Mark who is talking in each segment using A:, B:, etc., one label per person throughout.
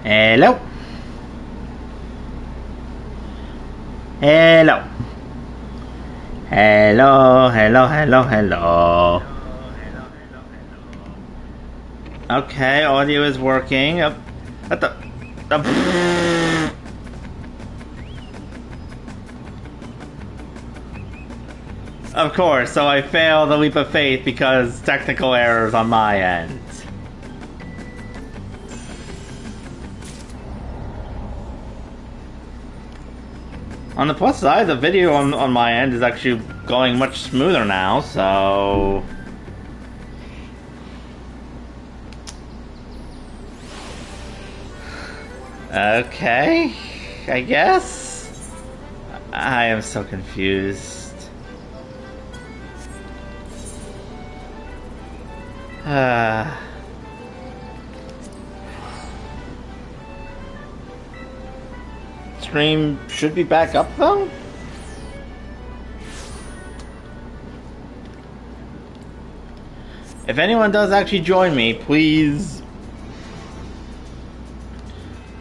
A: Hello. Hello. Hello, hello, hello, hello. Okay, audio is working. What the? Of course, so I failed the leap of faith because technical errors on my end. On the plus side, the video on my end is actually going much smoother now, so... Okay, I guess? I am so confused. Stream should be back up though? If anyone does actually join me, please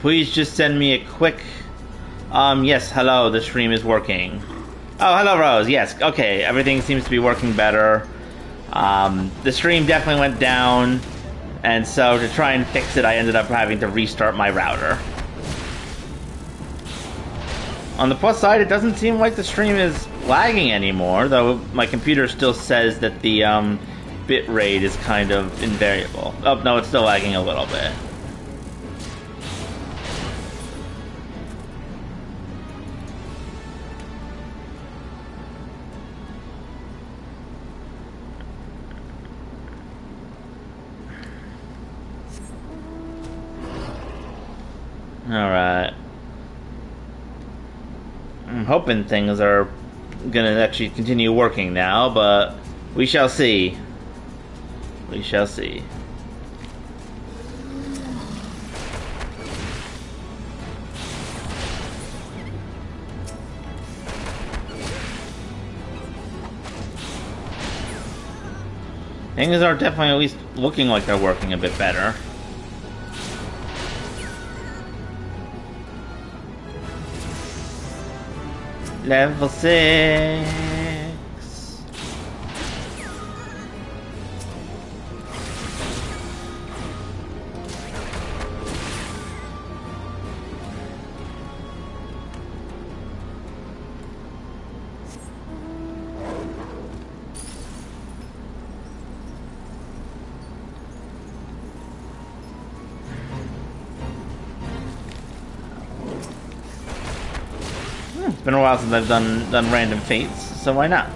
A: just send me a quick yes, hello, the stream is working. Oh, hello Rose, yes, okay, everything seems to be working better. The stream definitely went down, and so to try and fix it, I ended up having to restart my router. On the plus side, it doesn't seem like the stream is lagging anymore, though my computer still says that the bit rate is kind of invariable. Oh, no, it's still lagging a little bit. Alright. I'm hoping things are gonna actually continue working now, but we shall see. We shall see. Things are definitely at least looking like they're working a bit better. Level 6. It's been a while since I've done random fates, so why not?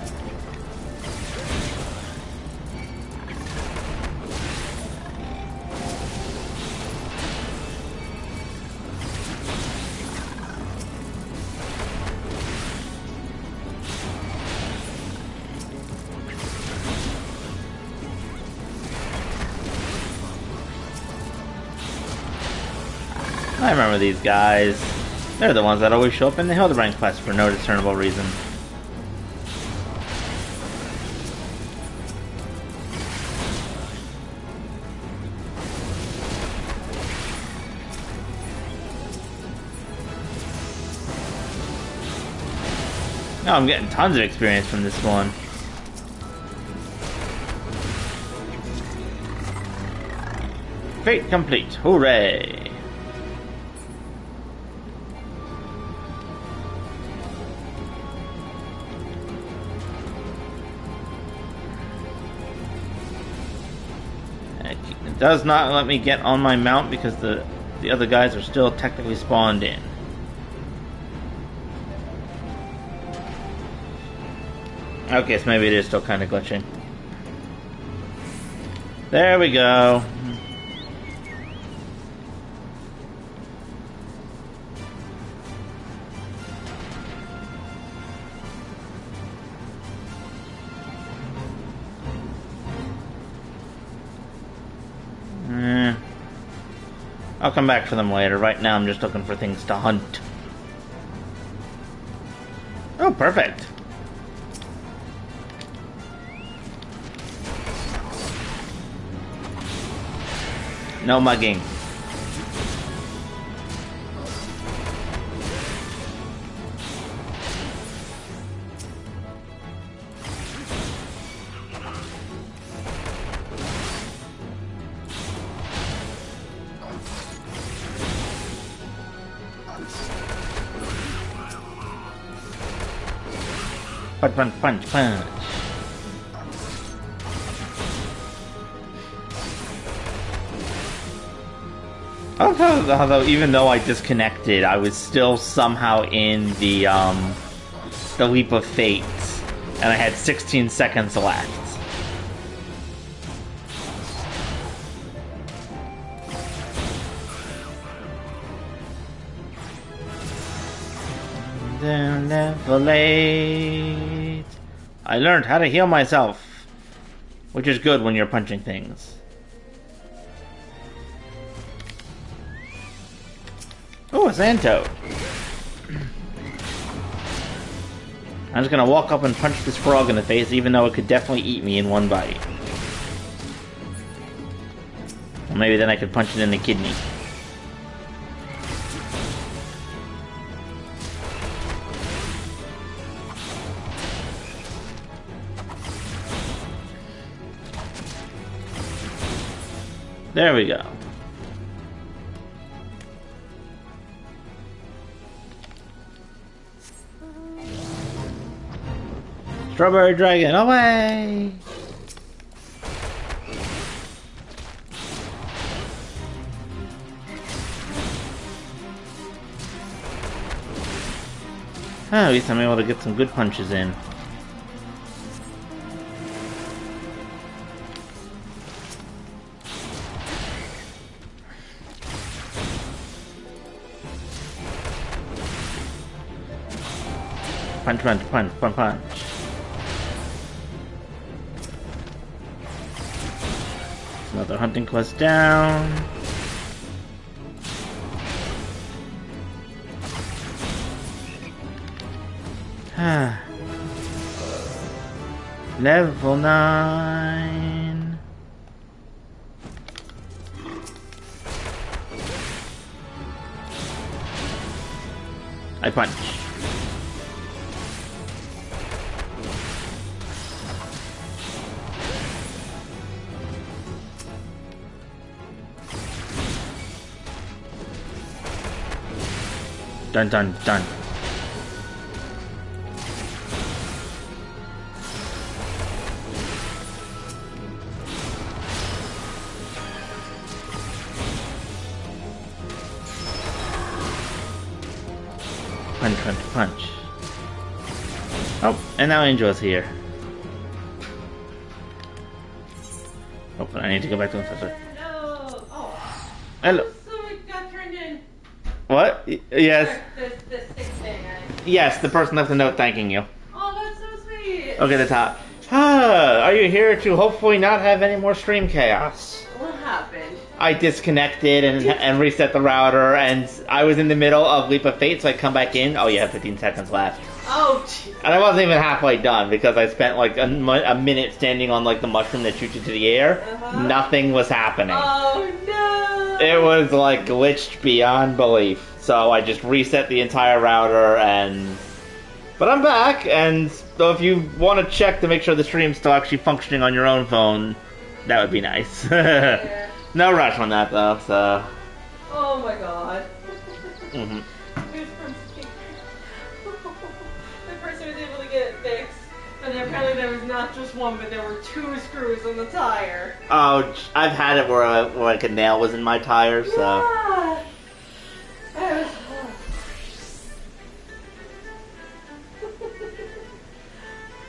A: I remember these guys. They're the ones that always show up in the Hildebrand quest for no discernible reason. Now I'm getting tons of experience from this one. Fate complete. Hooray! It does not let me get on my mount because the other guys are still technically spawned in. Okay, so maybe it is still kind of glitching. There we go. I'll come back for them later. Right now I'm just looking for things to hunt. Oh, perfect. No mugging. Punch, punch, punch, punch. Although even though I disconnected, I was still somehow in the Leap of Fate, and I had 16 seconds left. Level 8. I learned how to heal myself, which is good when you're punching things. Oh, a Santo. I'm just gonna walk up and punch this frog in the face, even though it could definitely eat me in one bite. Well, maybe then I could punch it in the kidney. There we go. Strawberry Dragon, away! At least I'm able to get some good punches in. Punch, punch, punch, punch, punch. Another hunting quest down. Level 9. I punch. Dun dun dun. Punch, punch, punch. Oh, and now Angel's here. Oh, but I need to go back to the professor.
B: Hello. Oh.
A: Hello.
B: So it got turned in.
A: What? Yes.
B: The stick thing.
A: Yes, the person left a note thanking you.
B: Oh, that's so sweet.
A: Okay, the top. Are you here to hopefully not have any more stream chaos?
B: What happened?
A: I disconnected and reset the router, and I was in the middle of Leap of Fate, so I come back in. Oh, you have 15 seconds left.
B: Oh, jeez.
A: And I wasn't even halfway done because I spent like a minute standing on like the mushroom that shoots you to the air. Nothing was happening.
B: Oh, no.
A: It was like glitched beyond belief. So I just reset the entire router and... But I'm back, and so if you want to check to make sure the stream's still actually functioning on your own phone, that would be nice.
B: Yeah.
A: No rush on that though, so...
B: Oh my god.
A: Mm-hmm.
B: The person was able to get it fixed, and apparently there was not just one, but there were 2 screws on the tire.
A: Oh, I've had it where like a nail was in my tire, so...
B: Yeah.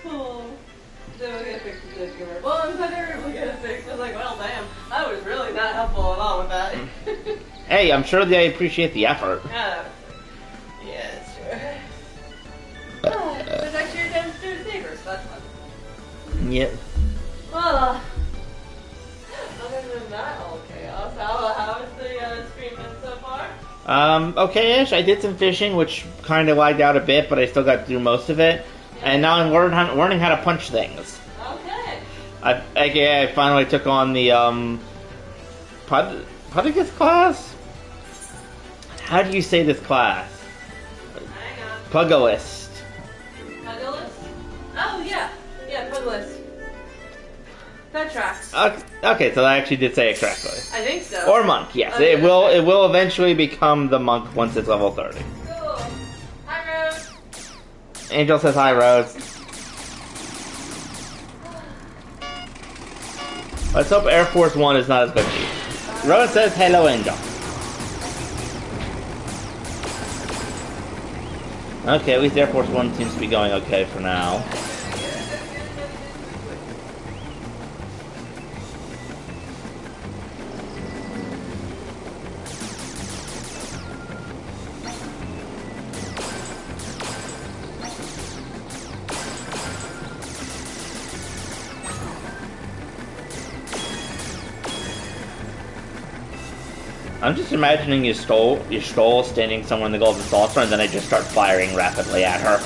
B: Oh. They will get fixed with this giver. Well, I'm glad they were able to get it fixed. I was like, well, damn, that was really not helpful at all with that.
A: Hey, I'm sure they appreciate the effort.
B: Yeah, sure. Oh, there's actually a downstairs neighbor, so that's fun.
A: Yep.
B: Well, other than that, all chaos. How has the stream been so far?
A: Okay-ish. I did some fishing, which kind of lagged out a bit, but I still got through most of it. And now I'm learning how to punch things.
B: Okay.
A: I finally took on the, Puddigus class? How do you say this class?
B: Hang on.
A: Pugilist.
B: Pugilist? Oh, yeah. Yeah, Pugilist. That tracks.
A: Okay, so I actually did say it correctly.
B: I think so.
A: Or monk, yes.
B: Okay,
A: It will eventually become the monk once it's level 30.
B: Cool. Hi, Rose.
A: Angel says hi, Rose. Let's hope Air Force One is not as glitchy. Rose says, hello, Angel. Okay, at least Air Force One seems to be going okay for now. I'm just imagining you stole standing somewhere in the Golden Saucer, and then I just start firing rapidly at her.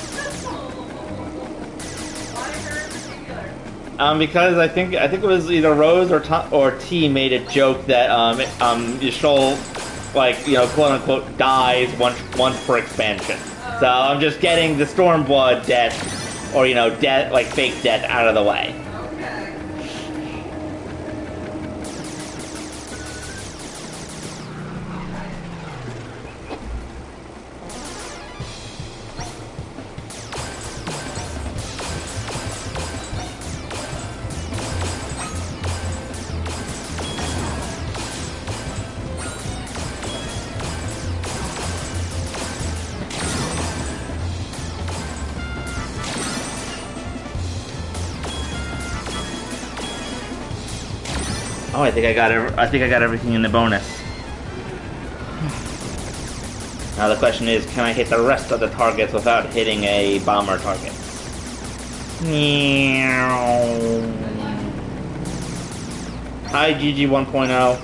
A: Because I think it was either Rose or T made a joke that Yashtol, like, you know, quote unquote dies once per expansion. So I'm just getting the Stormblood death, or, you know, death, like fake death, out of the way. Oh, I think I got everything in the bonus. Now the question is, can I hit the rest of the targets without hitting a bomber target? Hi, GG 1.0.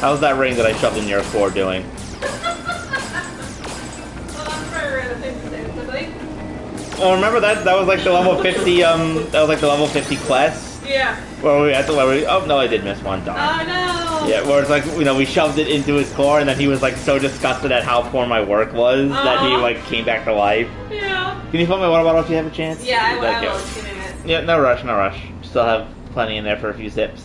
A: How's that ring that I shoved in your core doing? Oh, remember that? That was like the level 50. That was like the level 50 quest.
B: Yeah.
A: Where we had to oh no, I did miss one. Darn.
B: Oh no.
A: Yeah, where it's like, you know, we shoved it into his core, and then he was like so disgusted at how poor my work was that he like came back to life.
B: Yeah.
A: Can you fill my water bottle if you have a chance?
B: Yeah, I will. Just give me a minute.
A: Yeah, no rush, no rush. Still have plenty in there for a few sips.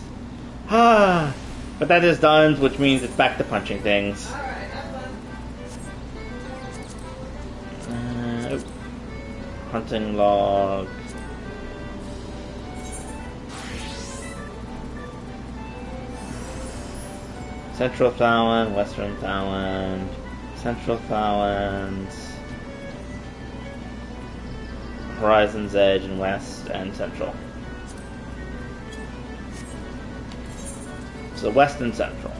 A: Ah, but that is done, which means it's back to punching things.
B: All right, that's fun.
A: Hunting log. Central Thailand, Western Thailand, Central Thailand, Horizon's Edge and West and Central. So West and Central.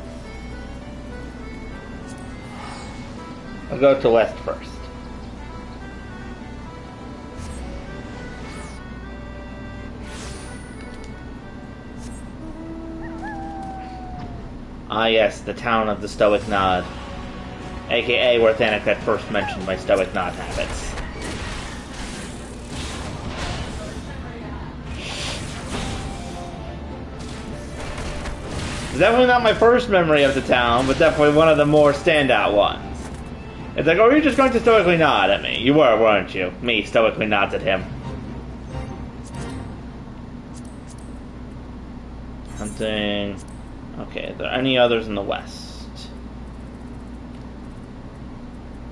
A: I'll go to West first. Ah yes, the town of the Stoic Nod, aka where Thanagret first mentioned my Stoic Nod habits. It's definitely not my first memory of the town, but definitely one of the more standout ones. It's like, oh, you're just going to stoically nod at me. You were, weren't you? Me stoically nods at him. Hunting. Okay, are there any others in the west?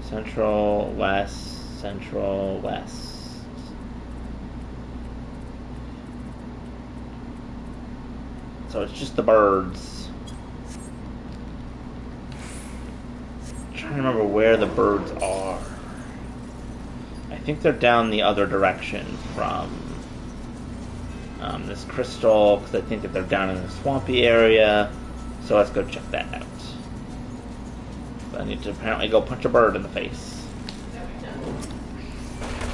A: Central, west, central, west. So it's just the birds. I'm trying to remember where the birds are. I think they're down the other direction from this crystal, because I think that they're down in the swampy area. So let's go check that out. But I need to apparently go punch a bird in the face.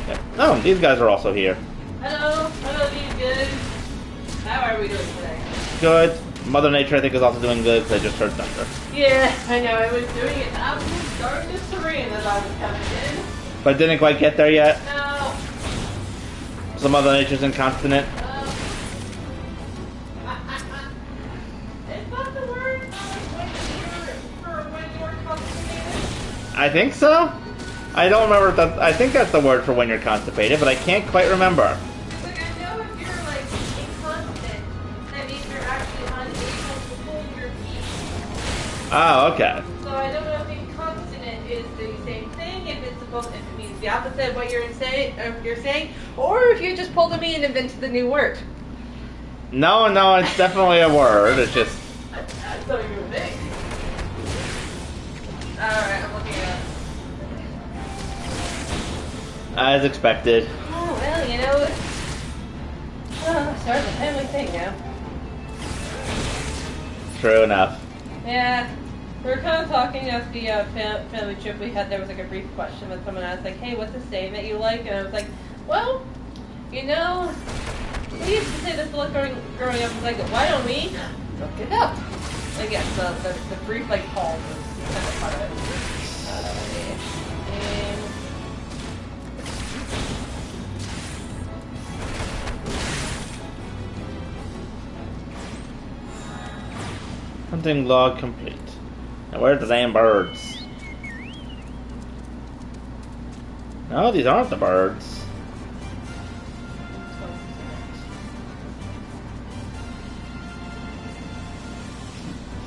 A: Yep. Oh, these guys are also here.
B: Hello, these guys. How are we doing today?
A: Good. Mother Nature, I think, is also doing good, because I just heard thunder.
B: Yeah, I know. I was doing it absolutely darkness serene as I was coming in.
A: But didn't quite get there yet?
B: No.
A: So Mother Nature's incontinent?
B: Is that the word when you're constipated?
A: I think so. I don't remember if that. I think that's the word for when you're constipated, but I can't quite remember.
B: Like, I know if you're, like, incontinent, that means you're actually unable to hold your pee.
A: Oh, okay.
B: So I don't know if incontinent is the same thing, if it means the opposite of what you're saying, or if you just pulled a me and invented the new word.
A: No, no, it's definitely a word. It's just
B: So you would think. Alright, I'm looking at it.
A: as expected.
B: Oh, well, you know, sort of a family thing now.
A: True enough.
B: Yeah. We were kind of talking at the family trip we had. There was like a brief question that someone asked, like, hey, what's a saying that you like? And I was like, well, you know, we used to say this a lot growing up. I was like, why don't we look it up? Like, yes, the brief, like, pause was kind of part of it.
A: Hunting log complete. Now where's the damn birds? No, these aren't the birds.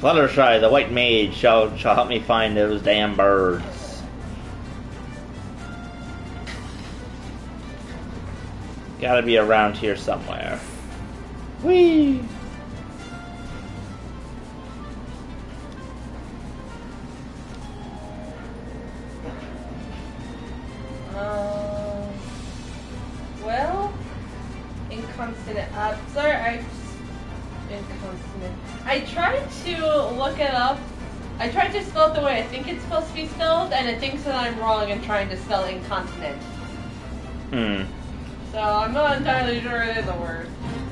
A: Fluttershy, the white mage, shall help me find those damn birds. Gotta be around here somewhere. Whee!
B: Well, inconsonant. Sorry, inconsonant. I tried to look it up. I tried to spell it the way I think it's supposed to be spelled, and it thinks that I'm wrong in trying to spell inconsonant. So I'm not entirely sure it is a word.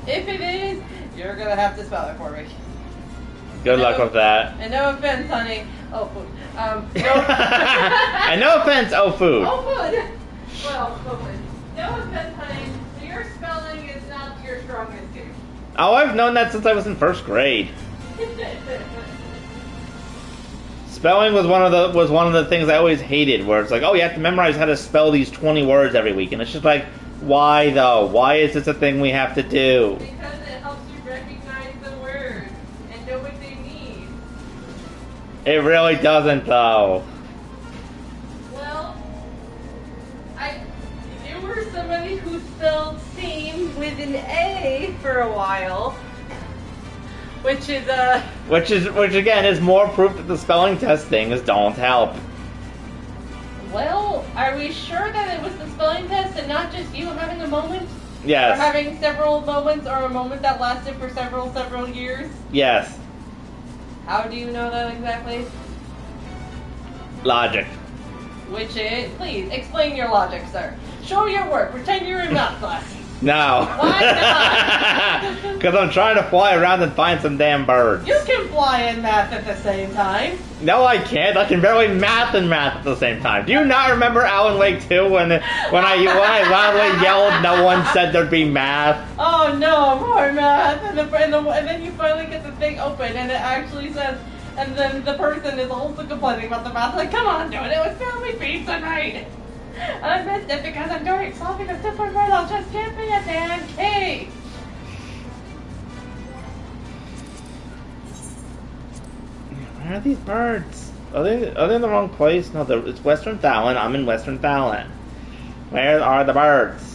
B: If it is, you're gonna have to spell it for me.
A: Good luck with that.
B: And no offense, honey. Oh, food. No.
A: And no offense, oh food.
B: Oh, food. Well, food. No offense, honey. Your spelling is not your strongest suit.
A: Oh, I've known that since I was in first grade. Spelling was one of the things I always hated, where it's like, oh, you have to memorize how to spell these 20 words every week, and it's just like, why though? Why is this a thing we have to do?
B: Because it helps you recognize the words and know what they mean.
A: It really doesn't, though.
B: Well, you were somebody who spelled same with an A for a while, which
A: again is more proof that the spelling test things don't help.
B: Well, are we sure that it was the spelling test and not just you having a moment?
A: Yes.
B: Or having several moments, or a moment that lasted for several years?
A: Yes.
B: How do you know that exactly?
A: Logic.
B: Which is, please, explain your logic, sir. Show your work. Pretend you're in math class.
A: No.
B: Why not?
A: Because I'm trying to fly around and find some damn birds.
B: You can fly and math at the same time.
A: No, I can't. I can barely math and math at the same time. Do you not remember Alan Wake 2 when I loudly yelled, no one said there'd be math?
B: Oh no, more math. And then you finally get the thing open and it actually says, and then the person is also complaining about the math. Like, come on, dude, it was family pizza night. I missed it because I'm doing solving a different riddle. Just give me a damn key.
A: Where are these birds? Are they in the wrong place? No, it's Western Thalen. I'm in Western Thalen. Where are the birds?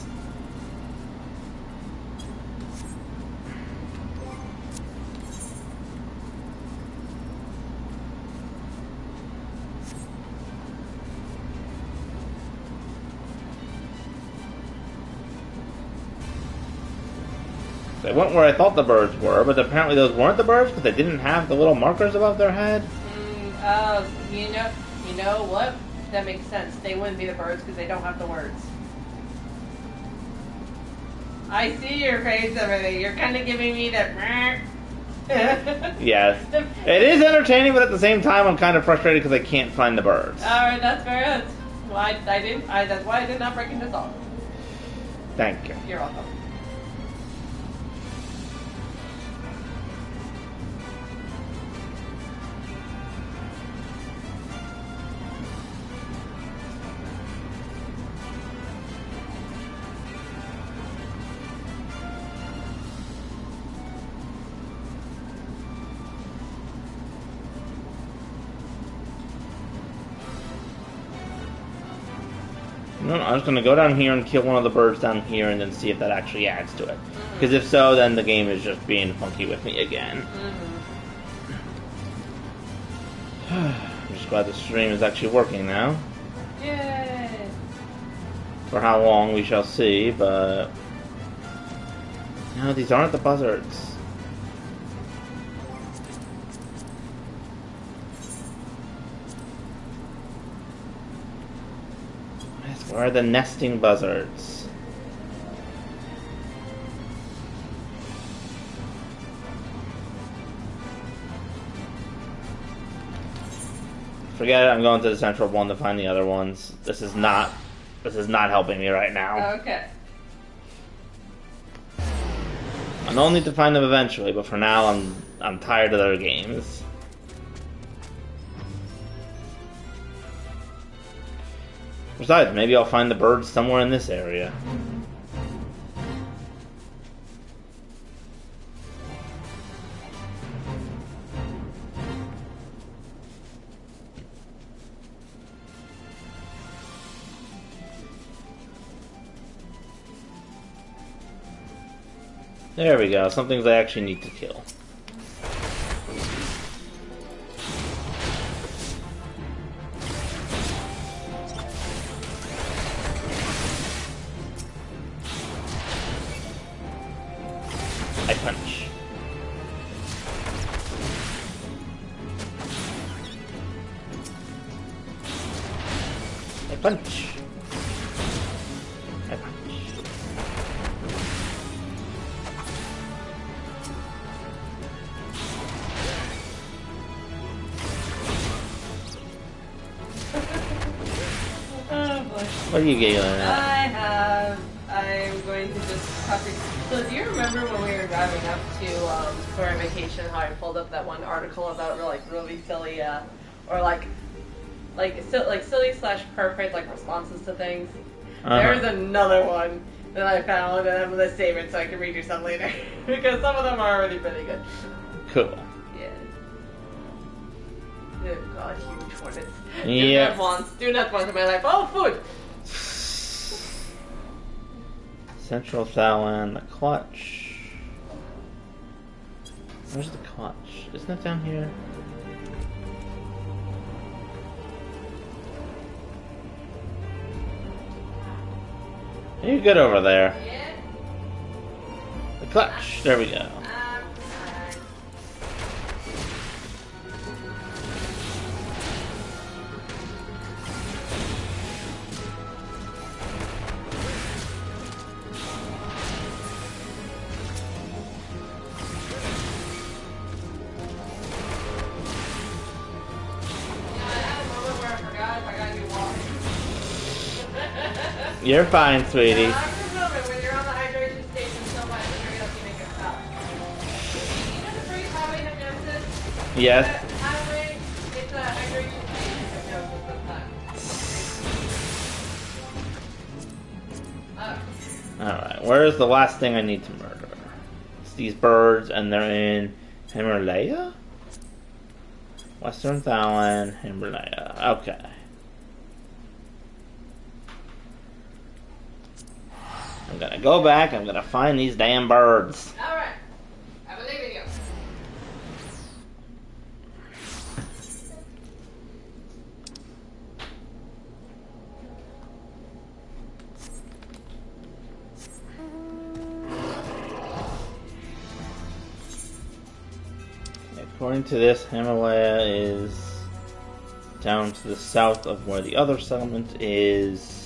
A: They went where I thought the birds were, but apparently those weren't the birds because they didn't have the little markers above their head.
B: You know what? That makes sense. They wouldn't be the birds because they don't have the words. I see your face over there. You're kind of giving me that.
A: Yes. It is entertaining, but at the same time, I'm kind of frustrated because I can't find the birds.
B: Alright, that's fair. That's why I did not break into song.
A: Thank you.
B: You're welcome.
A: No, I'm just gonna go down here and kill one of the birds down here and then see if that actually adds to it. Because if so, then the game is just being funky with me again. I'm just glad the stream is actually working now.
B: Yay!
A: For how long we shall see, but... No, these aren't the buzzards. Where are the nesting buzzards? Forget it, I'm going to the central one to find the other ones. This is not helping me right now.
B: Okay.
A: I'll need to find them eventually, but for now I'm tired of their games. Besides, maybe I'll find the birds somewhere in this area. There we go, some things I actually need to kill. I punch. I punch. I punch.
B: Oh boy.
A: What are you giggling at?
B: I'm going to just copy. So do you remember when we were driving up to for our vacation, how I pulled up that one article about really silly, or like silly / perfect responses to things? There's another one that I found, and I'm gonna save it so I can read you some later because some of them are already pretty good.
A: Cool.
B: Yeah. Oh god, huge hornets.
A: Yeah.
B: Do not want in my life. Oh, food!
A: Central Thailand, the clutch. Where's the clutch? Isn't it down here? You're good over there.
B: Yeah.
A: The clutch. There we go. You're fine, sweetie.
B: Yeah, I remember when you're on the hydration station so much that you're gonna make it stop. You know the phrase highway hypnosis?
A: Yes.
B: Highway, it's a hydration station hypnosis sometimes.
A: Alright, where's the last thing I need to murder? It's these birds, and they're in Himalaya? Western Thailand, Himalaya. Okay. I'm gonna go back, I'm gonna find these damn birds.
B: Alright. I believe in you.
A: According to this, Himalaya is down to the south of where the other settlement is.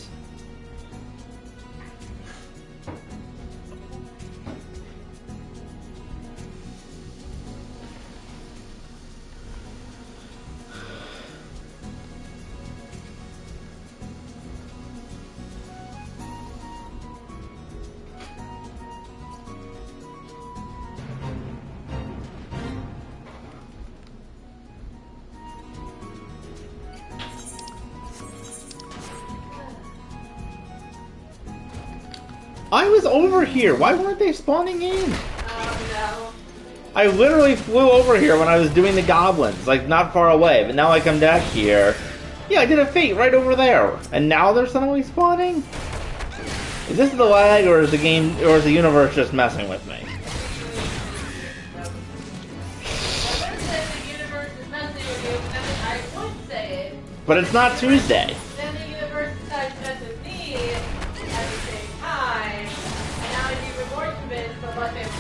A: I was over here. Why weren't they spawning in?
B: Oh
A: I literally flew over here when I was doing the goblins, like not far away. But now I come back here, Yeah, I did a fate right over there. And now they're suddenly spawning? Is this the lag, or is the game, or is the universe just messing with me? But it's not Tuesday.
B: Then the universe decides to mess with me at the same time, and now I'm even more convinced of what they were.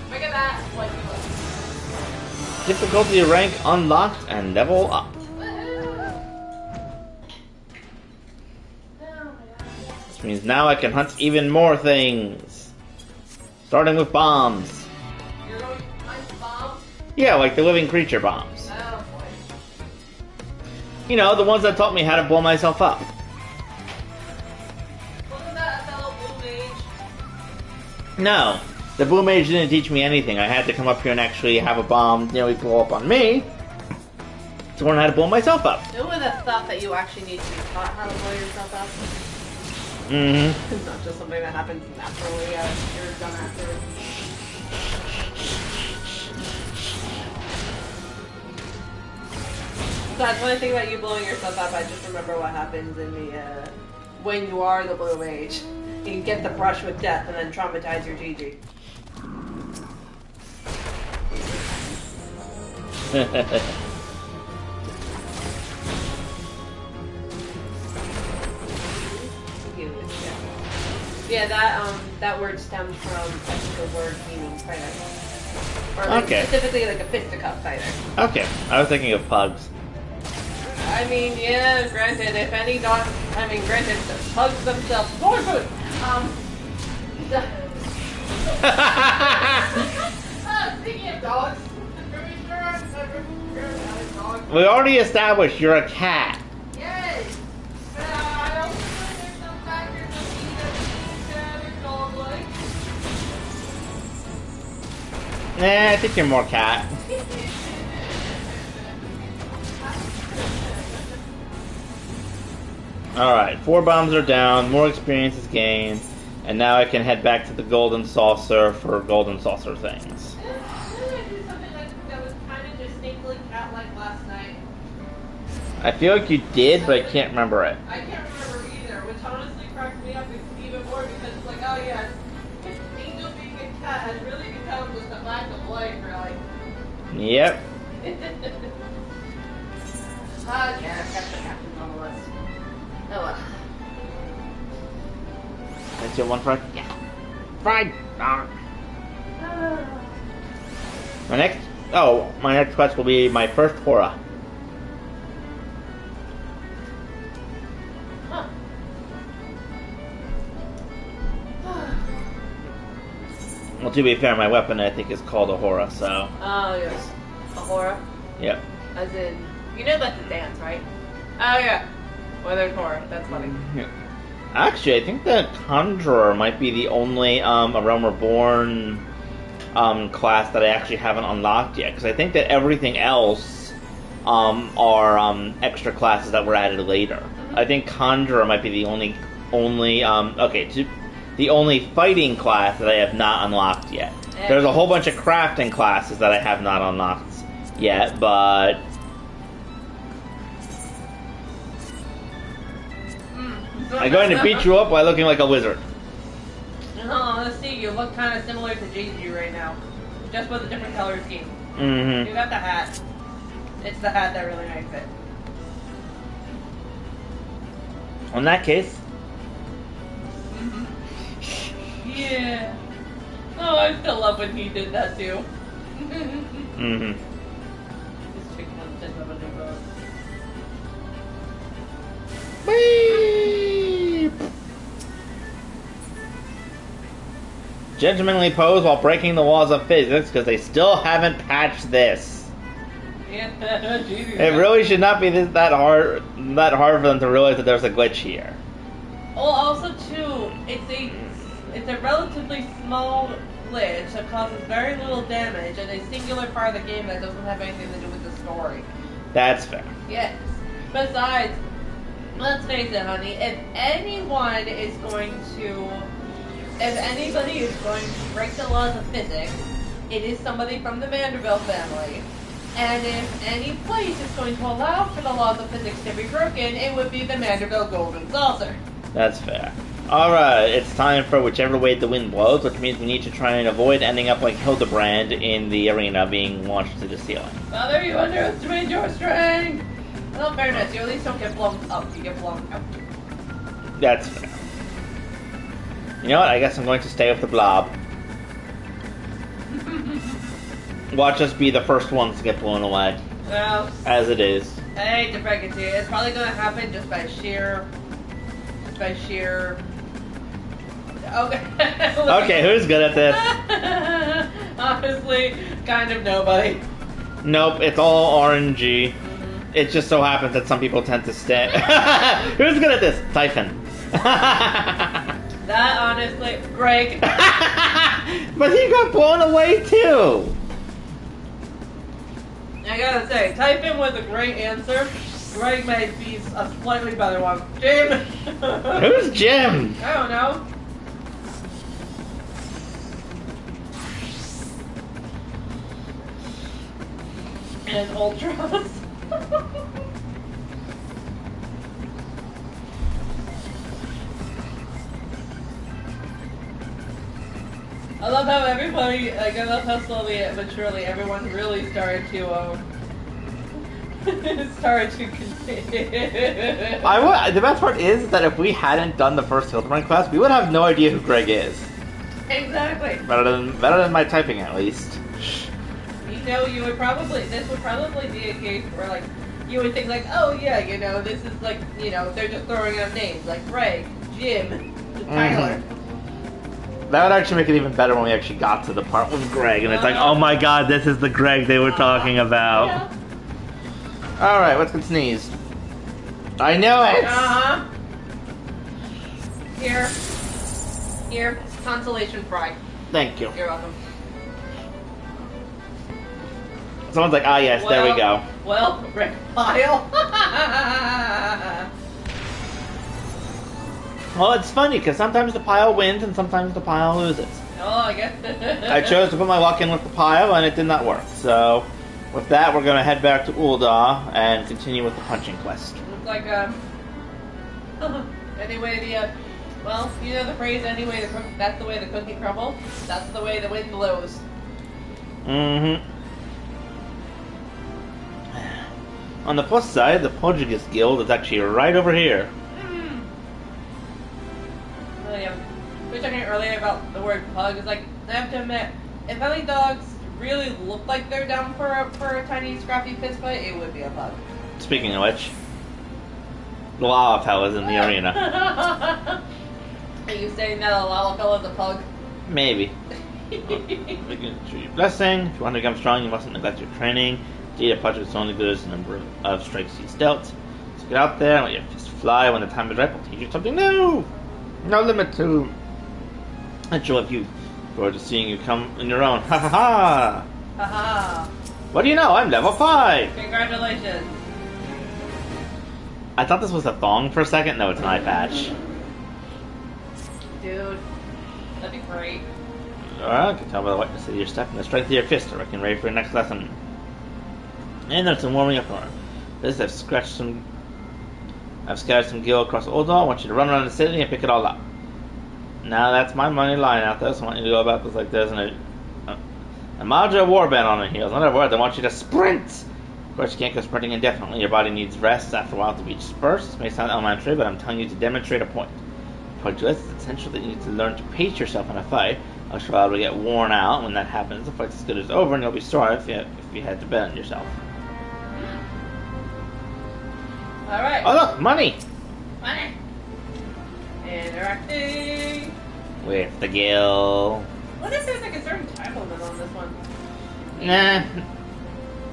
B: Look at that. What you look.
A: Difficulty rank unlocked and level up. Which means now I can hunt even more things. Starting with bombs.
B: You're going to hunt bombs?
A: Yeah, like the living creature bombs.
B: Oh boy.
A: You know, the ones that taught me how to blow myself up.
B: Wasn't that a fellow blue mage?
A: No, the blue mage didn't teach me anything. I had to come up here and actually have a bomb nearly blow up on me to learn how to blow myself up.
B: Who would have thought that you actually need to be taught how to blow yourself up?
A: Mm-hmm.
B: It's not just something that happens naturally as you're done after. That's when I think about you blowing yourself up, I just remember what happens in the, when you are the blue mage. You get the brush with death and then traumatize your Gigi. Yeah, that word stems from, I think, a word meaning fighter. Or like,
A: Okay.
B: specifically like a fisticuff fighter.
A: Okay, I was thinking of pugs.
B: I mean, yeah, granted, if any dogs, granted, the pugs themselves, more food! Speaking of dogs,
A: We already established you're a cat.
B: yes! But I also think there's some factors of either dog-like.
A: Nah, I think you're more cat. Alright, 4 bombs are down, more experience is gained, and now I can head back to the Golden Saucer for Golden Saucer things.
B: Did I do something that was kind of distinctly cat-like last night?
A: I feel like you did, but I can't remember it.
B: I can't remember either, which honestly cracked me up even more because it's like, oh yes, Angel being a cat has really become just a fact of life, really.
A: Yep.
B: Yeah, I've got the captains on the list. Oh well.
A: That's your one fried?
B: Yeah.
A: Fried! My next quest will be my first Hora.
B: Huh.
A: Well, to be fair, my weapon I think is called a Hora, so.
B: Oh yes. A horror?
A: Yep.
B: As in, you know that's a dance, right? Oh yeah. Well, there's horror. That's funny.
A: Actually, I think that Conjurer might be the only A Realm Reborn class that I actually haven't unlocked yet, because I think that everything else are extra classes that were added later. I think Conjurer might be the only the only fighting class that I have not unlocked yet.
B: Yeah.
A: There's a whole bunch of crafting classes that I have not unlocked yet, but I'm going to beat you up by looking like a wizard.
B: Oh, let's see. You look kind of similar to Gigi right now, just with a different color scheme.
A: Mm-hmm.
B: You got the hat. It's the hat that really makes it.
A: In that case,
B: Yeah. Oh, I still love when he did that too.
A: mm-hmm.
B: This chick wants to have a new boat.
A: Whee! Gentlemanly pose while breaking the laws of physics because they still haven't patched this.
B: Yeah, Jesus.
A: It really should not be that hard for them to realize that there's a glitch here.
B: Well, also too, it's a relatively small glitch that causes very little damage in a singular part of the game that doesn't have anything to do with the story.
A: That's fair.
B: Yes. Besides, let's face it, honey, if anybody is going to break the laws of physics, it is somebody from the Vanderbilt family. And if any place is going to allow for the laws of physics to be broken, it would be the Manderville Golden Saucer.
A: That's fair. Alright, it's time for whichever way the wind blows, which means we need to try and avoid ending up like Hildebrand in the arena being launched to the ceiling.
B: Father, you underestimate your strength! Well, fairness, you at least don't get blown up, you get blown out.
A: That's fair. You know what? I guess I'm going to stay with the blob. Watch us be the first ones to get blown away.
B: Well,
A: As it is.
B: I hate to break it to you, it's probably going to happen just by sheer... Okay.
A: Okay, who's good at this?
B: Honestly, kind of nobody.
A: Nope, it's all RNG. It just so happens that some people tend to stay. Who's good at this? Typhon.
B: That, honestly, Greg.
A: But he got blown away too.
B: I gotta say, Typhon was a great answer. Greg may be a slightly better one. Jim!
A: Who's Jim?
B: I don't know. And Ultras. I love how everybody, like, I love how slowly but surely everyone really started to, started to continue.
A: The best part is that if we hadn't done the first Hildebrand class, we would have no idea who Greg is.
B: Exactly.
A: Better than my typing, at least.
B: You know, this would probably be a case where, like, you would think, like, oh yeah, you know, this is like, you know, they're just throwing out names, like Greg, Jim, Tyler.
A: That would actually make it even better when we actually got to the part with Greg, and it's like, oh my god, this is the Greg they were talking about.
B: Yeah.
A: Alright, let's get sneezed. I know it!
B: Here, consolation fry.
A: Thank you.
B: You're welcome.
A: Someone's like, ah yes, there we go.
B: Well, Rick Pile.
A: Well, it's funny, because sometimes the pile wins and sometimes the pile loses.
B: Oh, I guess.
A: I chose to put my luck in with the pile, and it did not work. So, with that, we're going to head back to Ul'dah and continue with the punching quest.
B: Looks like, anyway, well, you know the phrase, anyway, that's the way the cookie crumbles, that's the way the wind blows.
A: Mm-hmm. On the plus side, the Portuguese Guild is actually right over here.
B: We were talking earlier about the word pug. It's like, I have to admit, if any dogs really look like they're down for a tiny scrappy fist fight, it would be a pug.
A: Speaking of which, the Lalafell is in the arena.
B: Are you saying that a Lalafell is a pug?
A: Maybe. We can show you blessing. If you want to become strong, you mustn't neglect your training. Data punch is only good as the number of strikes he's dealt. So get out there and let your fist fly. When the time is right, we'll teach you something new. No limit to. Not sure if you forward to seeing you come on your own. Ha ha ha!
B: Haha.
A: What do you know? I'm level 5!
B: Congratulations.
A: I thought this was a thong for a second. No, it's an eye patch.
B: Dude, that'd be great.
A: Alright, I can tell by the whiteness of your step and the strength of your fist. I reckon ready for your next lesson. And there's some warming up for this. I've scratched some. I've scattered some gil across Ul'dah. I want you to run around the city and pick it all up. Now that's my money line out there, so I want you to go about this like there's a Madra warband on the heels. In other words, I want you to sprint! Of course, you can't go sprinting indefinitely. Your body needs rest after a while to reach bursts. This may sound elementary, but I'm telling you to demonstrate a point. For this, it's essential that you need to learn to pace yourself in a fight. Else you're liable to get worn out. When that happens, the fight's as good as over, and you'll be sorry if you had to bet on yourself.
B: Alright.
A: Oh look, money!
B: Money. Interacting.
A: With the Gil.
B: What if there's like a certain time limit on this one?
A: Nah.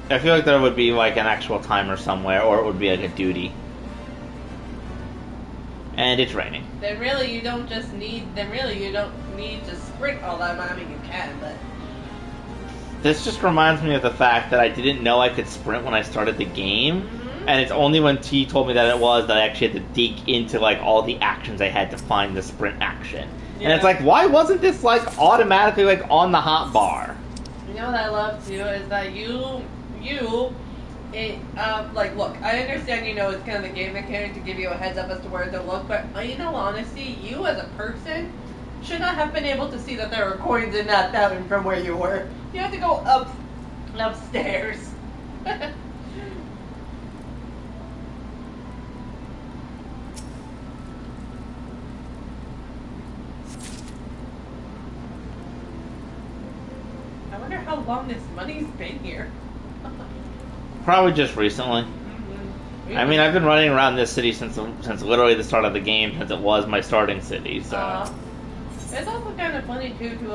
A: I feel like there would be like an actual timer somewhere, or it would be like a duty. And it's raining.
B: Then really you don't need to sprint all that. I mean you can, but
A: This just reminds me of the fact that I didn't know I could sprint when I started the game. And it's only when T told me that it was that I actually had to dig into like all the actions I had to find the sprint action.
B: Yeah.
A: And it's like, why wasn't this like automatically like on the hot bar?
B: you know what I love too is that you like, look, I understand, it's kind of the game mechanic to give you a heads up as to where to look, but in all honesty, you as a person should not have been able to see that there were coins in that fountain from where you were. You have to go upstairs. I wonder how long this money's been here.
A: Probably just recently.
B: Mm-hmm.
A: I mean, I've been running around this city since literally the start of the game, since it was my starting city. So
B: it's also kind of funny too to be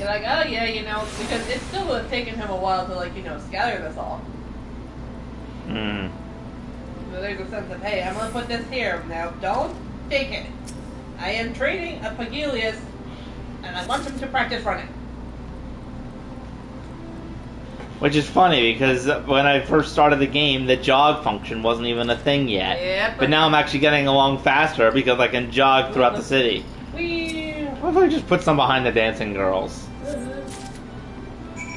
B: like, oh yeah, because it still would have taken him a while to scatter this all.
A: Hmm.
B: So there's a sense of, hey, I'm gonna put this here now. Don't take it. I am training a Pagilius, and I want him to practice running.
A: Which is funny because when I first started the game, the jog function wasn't even a thing yet.
B: Yeah,
A: but now I'm actually getting along faster because I can jog throughout the city. What if I just put some behind the dancing girls?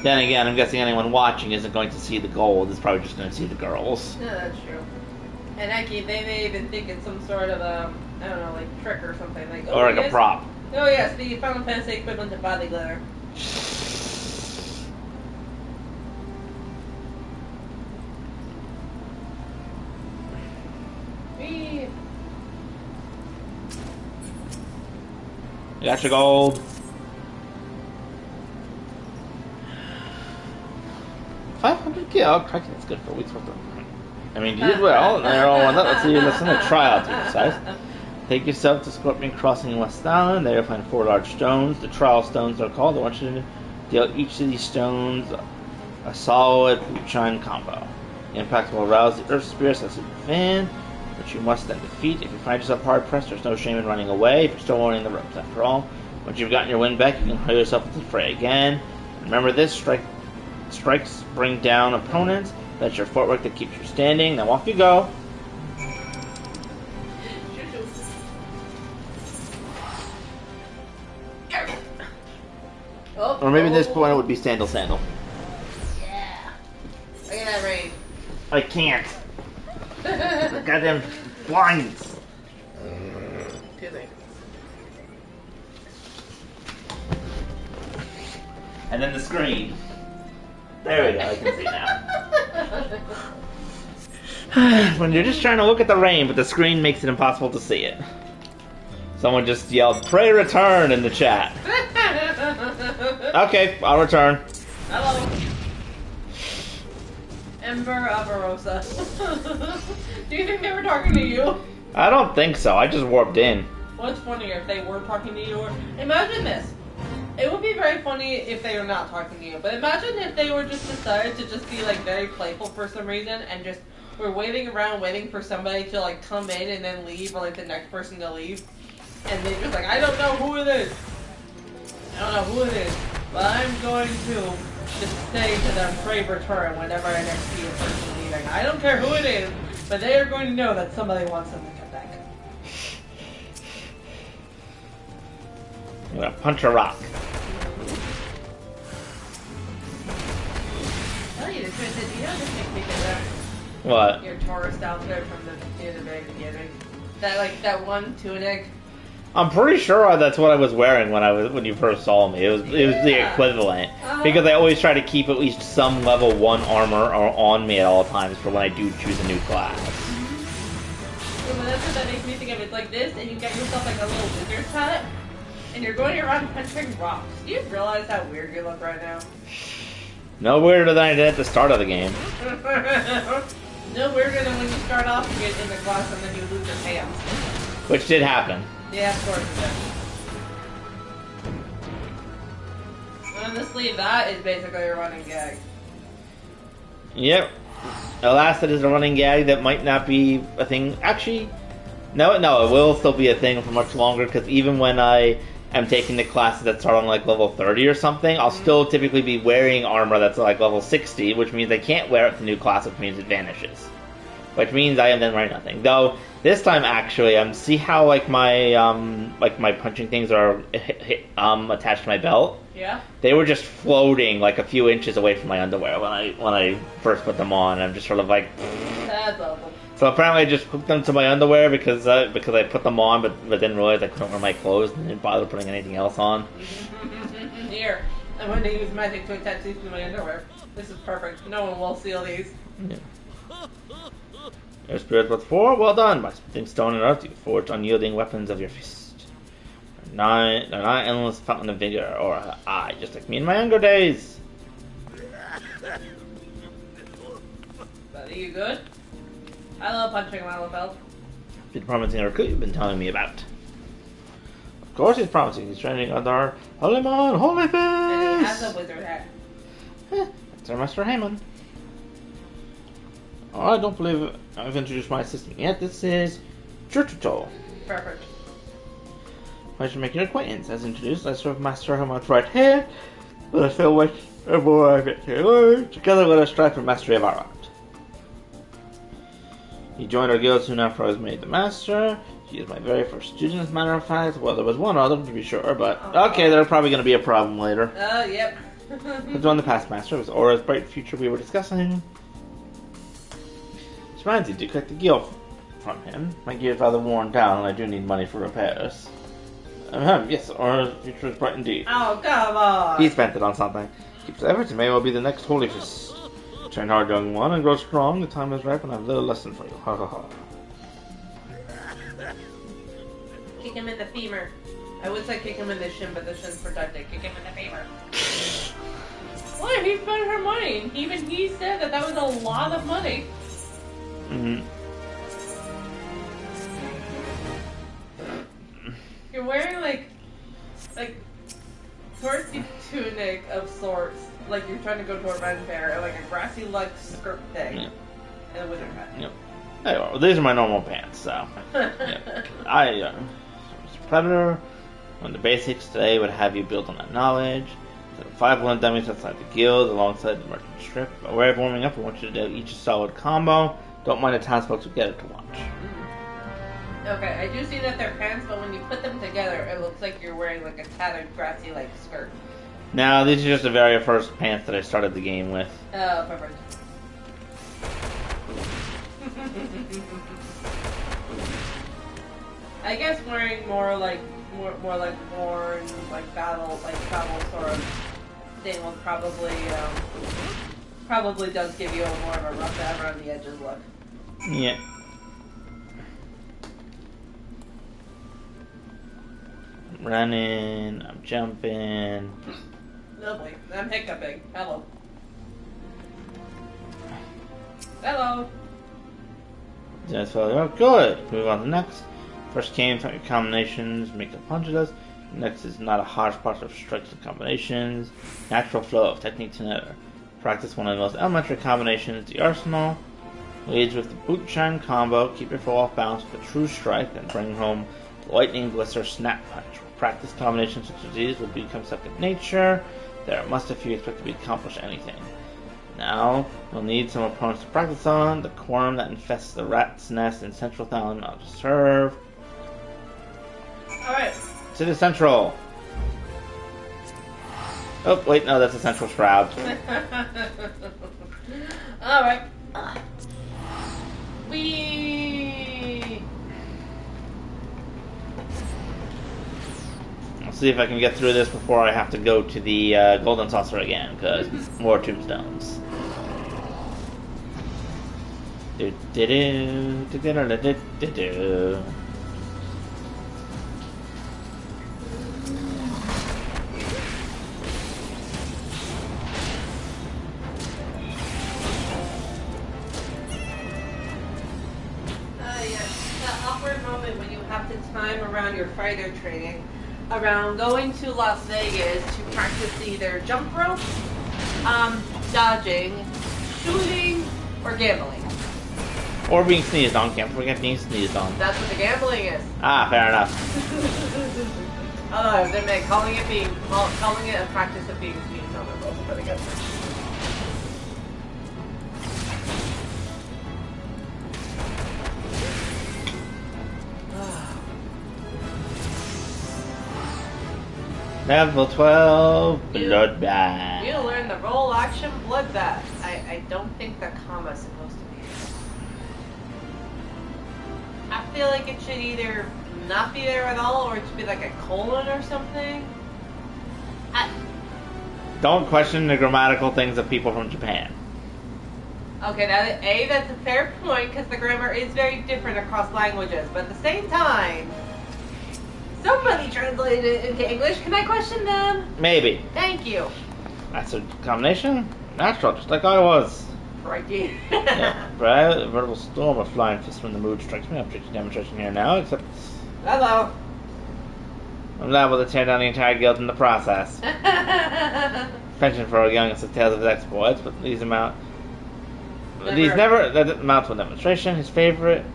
A: Then again, I'm guessing anyone watching isn't going to see the gold. It's probably just going to see the girls.
B: Yeah, that's true. And actually, they may even think it's some sort of I don't know, like trick or something.
A: Or like a prop.
B: Oh yes, the Final Fantasy equivalent of body glitter.
A: You got your gold. 500 gil. Oh, crikey, that's good for a week's worth of. I mean, you did well. And they're all let's see. Listen to try out to exercise. Take yourself to Scorpion Crossing in West Island. There you'll find 4 large stones. The trial stones are called. I want you to deal each of these stones a solid shine combo. The impact will arouse the earth spirits that's in the fan, which you must then defeat. If you find yourself hard pressed, there's no shame in running away if you're still holding the ropes. After all, once you've gotten your wind back, you can hurl yourself into the fray again. Remember this: strikes bring down opponents. That's your footwork that keeps you standing. Now off you go. Or maybe at this point it would be Sandal.
B: Yeah. Look at that rain.
A: I can't. Goddamn blinds. And then the screen. There we go, I can see now. When you're just trying to look at the rain, but the screen makes it impossible to see it. Someone just yelled, "Pray return" in the chat. Okay, I'll return.
B: Hello. Ember Avarosa. Do you think they were talking to you?
A: I don't think so. I just warped in.
B: What's funnier, if they were talking to you or... Imagine this. It would be very funny if they were not talking to you, but imagine if they were just decided to just be very playful for some reason and just were waiting around waiting for somebody to come in and then leave, or the next person to leave. And they're just I don't know who it is. I don't know who it is, but I'm going to just say to them, "Pray return" whenever I next see a person leaving. I don't care who it is, but they are going to know that somebody wants them to come back.
A: I'm gonna punch a rock.
B: Tell you the truth is, this makes me get
A: What?
B: your tourist outfit from the very beginning. That one tunic.
A: I'm pretty sure that's what I was wearing when you first saw me. It was the equivalent, because I always try to keep at least some level 1 armor on me at all times for when I do choose a new class.
B: Well, that's what that makes me think of. It's like this, and you get yourself a little wizard's hat, and you're going around punching rocks. Do you realize how weird you look right now?
A: No weirder than I did at the start of the game.
B: No weirder than when you start off and get in the class and then you lose your pants.
A: Which did happen.
B: Yeah, of course it did. Honestly, that is basically a running gag.
A: Yep. Alas, it is a running gag that might not be a thing. Actually, no, it will still be a thing for much longer, because even when I am taking the classes that start on level 30 or something, I'll still typically be wearing armor that's level 60, which means I can't wear it to the new class, which means it vanishes. Which means I am then wearing nothing. Though this time, actually, see how my punching things are attached to my belt.
B: Yeah?
A: They were just floating like a few inches away from my underwear when I first put them on. I'm just sort of like.
B: That's awful.
A: So apparently I just hooked them to my underwear because I put them on, but didn't realize I couldn't wear my clothes and didn't bother putting anything else on.
B: Here, I'm going to use magic to attach these to my underwear. This is perfect. No one will steal these.
A: Yeah. Your spirit was 4. Well done. By spitting stone and earth, you forged unyielding weapons of your fist. They're not endless fountain of vigor or eye, just like me in my younger days.
B: But are you good? I love punching Lalafell.
A: The promising recruit you've been telling me about. Of course he's promising. He's training under Holyman Holyfist!
B: And he has a wizard hat.
A: That's our Master Haymon. Oh, I don't believe I've introduced my assistant yet. This is Churchito.
B: Perfect.
A: I should make your acquaintance. As introduced, I serve Master Haymon's right hand, but I feel like the more I get to learn, together let us strive for mastery of our art. He joined our guild soon after I was made the master. He is my very first student, as a matter of fact. Well, there was one other, to be sure, but okay, there's probably going to be a problem later.
B: Oh, yep.
A: I joined the past master. It was Aura's bright future we were discussing. Which reminds you, to collect the guild from him. My gear is rather worn down, and I do need money for repairs. Yes, Aura's future is bright indeed.
B: Oh, come on!
A: He spent it on something. Keeps efforts, and may well be the next Holy Fist. Train hard, young one, and grow strong. The time is ripe, and I have a little lesson for you. Ha ha ha.
B: Kick him in the femur. I would say kick him in the shin, but the shin's protected. Kick him in the femur. What? He spent her money. Even he said that was a lot of money.
A: Mm-hmm.
B: You're wearing like torty tunic of sorts, like you're trying to go to a red fair, and like a grassy like skirt thing,
A: Yep.
B: and a wizard hat.
A: Yep. Anyway, these are my normal pants, so. Yep. I, Predator, on the basics today would have you build on that knowledge. There are 5 1 dummies outside the guild, alongside the merchant strip. Aware of warming up, I want you to do each a solid combo. Don't mind the townsfolk who get it to watch.
B: Okay, I do see that they're pants, but when you put them together, it looks like you're wearing like a tattered, grassy like skirt.
A: Now, these are just the very first pants that I started the game with.
B: Oh, perfect. I guess wearing more like worn like travel sort of thing will probably does give you more of a rough around the edges look.
A: Yeah. I'm running, I'm jumping.
B: Lovely. I'm hiccuping. Hello. Hello.
A: That's all. Oh, good. Move on to the next. First game, your combinations, make a punch us. Next is not a hodgepodge of strikes and combinations. Natural flow of technique to another. Practice one of the most elementary combinations, the arsenal. Leads with the boot shine combo. Keep your foe off balance with a true strike, and bring home the lightning blister snap punch. Practice combinations such as these will become second nature. There must if you expect to be accomplished anything. Now, you'll need some opponents to practice on. The quorum that infests the rat's nest in Central Town ought to serve.
B: Alright.
A: City Central. Oh, wait, no, that's a Central Shroud.
B: Alright. Whee!
A: I'll see if I can get through this before I have to go to the Golden Saucer again, because more tombstones. Do-do-do-do-do-do-do-do.
B: That awkward moment when you have to time around your fighter training, around going to Las Vegas to practice either jump rope, dodging, shooting, or gambling.
A: Or being sneezed on. Can't forget being sneezed on.
B: That's what the gambling is.
A: Ah, fair enough.
B: Although they make calling it a practice of being sneezed on is also pretty good.
A: Level 12,
B: You
A: Bloodbath.
B: learn the roll action bloodbath. I don't think the comma's supposed to be there. I feel like it should either not be there at all or it should be like a colon or something.
A: Don't question the grammatical things of people from Japan.
B: Okay, that's a fair point because the grammar is very different across languages, but at the same time, somebody translated it into English. Can I question them?
A: Maybe.
B: Thank you.
A: That's a combination. Natural, just like I was.
B: Crikey.
A: Yeah, right? A verbal storm of flying fists when the mood strikes me. I'm demonstration here now, except
B: Hello.
A: I'm liable to tear down the entire guild in the process. Pension for our youngest of tales of his exploits, but these amount that amount to a demonstration. His favorite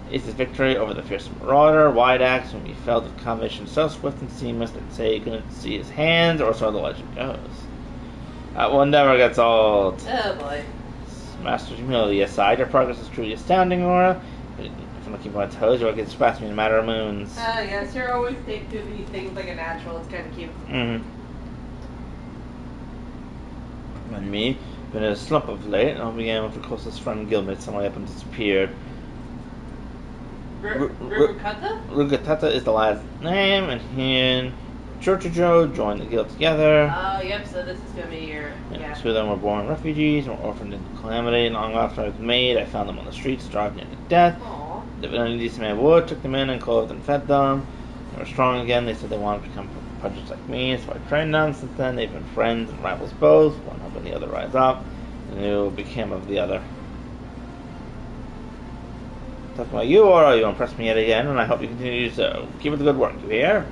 A: is his victory over the fierce marauder, Wide Axe, when he felled with a combination so swift and seamless that say you couldn't see his hands, or so the legend goes. That one never gets old.
B: Oh boy.
A: Master's humility aside, your progress is truly astounding, Aurora. If I'm looking for my toes, you'll get surpassed me in a matter of moons.
B: Oh yes, you're always take to these things like a natural. It's kind of cute.
A: Mm-hmm. And me, been in a slump of late, and I began with the closest friend Gilmid, someone up and disappeared.
B: Rukata?
A: Rugatata is the last name, and he and Chochojo joined the guild together.
B: Oh, yep, so this is gonna be your... Yeah.
A: Two of them were born refugees and were orphaned in calamity. Long after I was made, I found them on the streets, starved near to death.
B: Aww.
A: Living in a decent man wood, took them in and clothed and fed them. They were strong again. They said they wanted to become projects like me, so I trained them. Since then, they've been friends and rivals both. One helping the other rise up. The new became of the other. Talking about you, Aura, you impressed me yet again, and I hope you continue to so. Keep up the good work, you hear?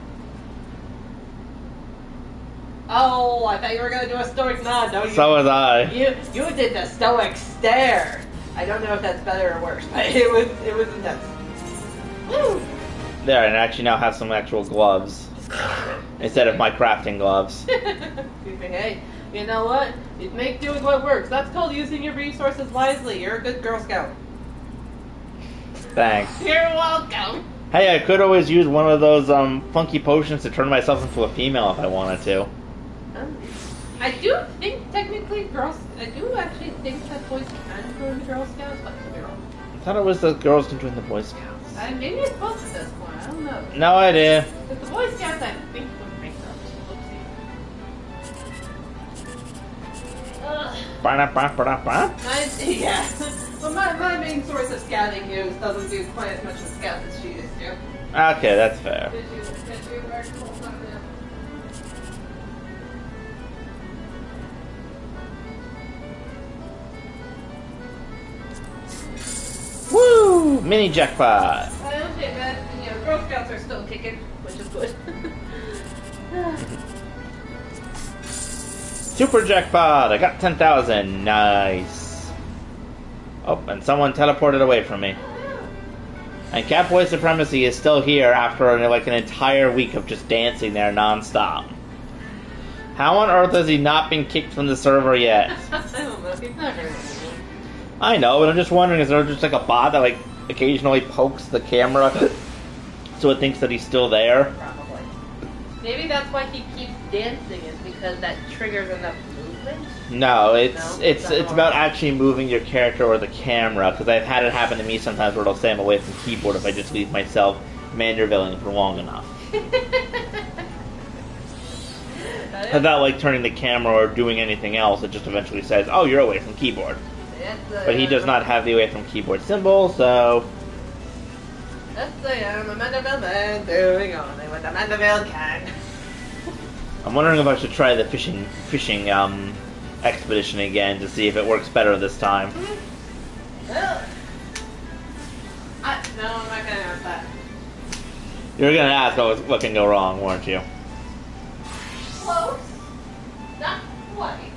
B: Oh, I thought you were gonna do a stoic nod. No, you.
A: So was I.
B: You did the stoic stare. I don't know if that's better or worse, but it was intense. Woo!
A: There, and I actually now have some actual gloves instead of my crafting gloves.
B: Hey, you know what? You make do with what works. That's called using your resources wisely. You're a good Girl Scout.
A: Thanks.
B: You're welcome.
A: Hey, I could always use one of those funky potions to turn myself into a female if I wanted to.
B: I do think technically I do actually think that boys can join the Girl Scouts, but could be wrong.
A: I thought it was the girls can join the Boy Scouts.
B: Maybe it's both at this point. I don't know.
A: No idea.
B: But the Boy Scouts, I think, would make them. Oopsie. Yeah. Well, my main source of scouting news doesn't do quite as much as scouts as she used to.
A: Okay, that's fair.
B: Did you work full time now?
A: Woo! Mini jackpot.
B: I don't think that, Girl Scouts are still kicking, which is good.
A: Super jackpot. I got 10,000. Nice. Oh, and someone teleported away from me. And Catboy Supremacy is still here after like an entire week of just dancing there nonstop. How on earth has he not been kicked from the server yet?
B: I don't know. He's not very good.
A: I know, but I'm just wondering, is there just like a bot that like occasionally pokes the camera so it thinks that he's still there?
B: Probably. Maybe that's why he keeps dancing, is because that triggers enough movement?
A: No, it's
B: not
A: about actually moving your character or the camera, because I've had it happen to me sometimes where it'll say I'm away from the keyboard if I just leave myself mandervilling for long enough. Without like turning the camera or doing anything else, it just eventually says, oh, you're away from keyboard. But he does not have the away from keyboard symbol, so...
B: Let's say I'm a Mandeville man doing only what the Mandeville can.
A: I'm wondering if I should try the fishing expedition again to see if it works better this time.
B: Well, no, I'm not gonna ask that.
A: You were gonna ask what can go wrong, weren't you?
B: Close. Not quite.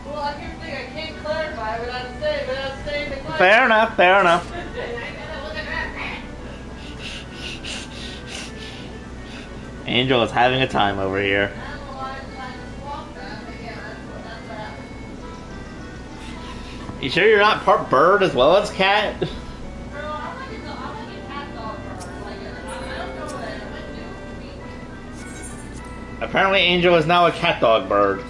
B: Well, here's the thing, I can't clarify without saying the question.
A: Fair enough, fair enough.
B: I gotta look at that.
A: Angel is having a time over here.
B: I don't know why I just walked that, but yeah, that's what happened.
A: You sure you're not part bird as well as cat?
B: Bro, I'm like a cat dog bird. Like, I don't know what I am.
A: Apparently Angel is now a cat dog bird.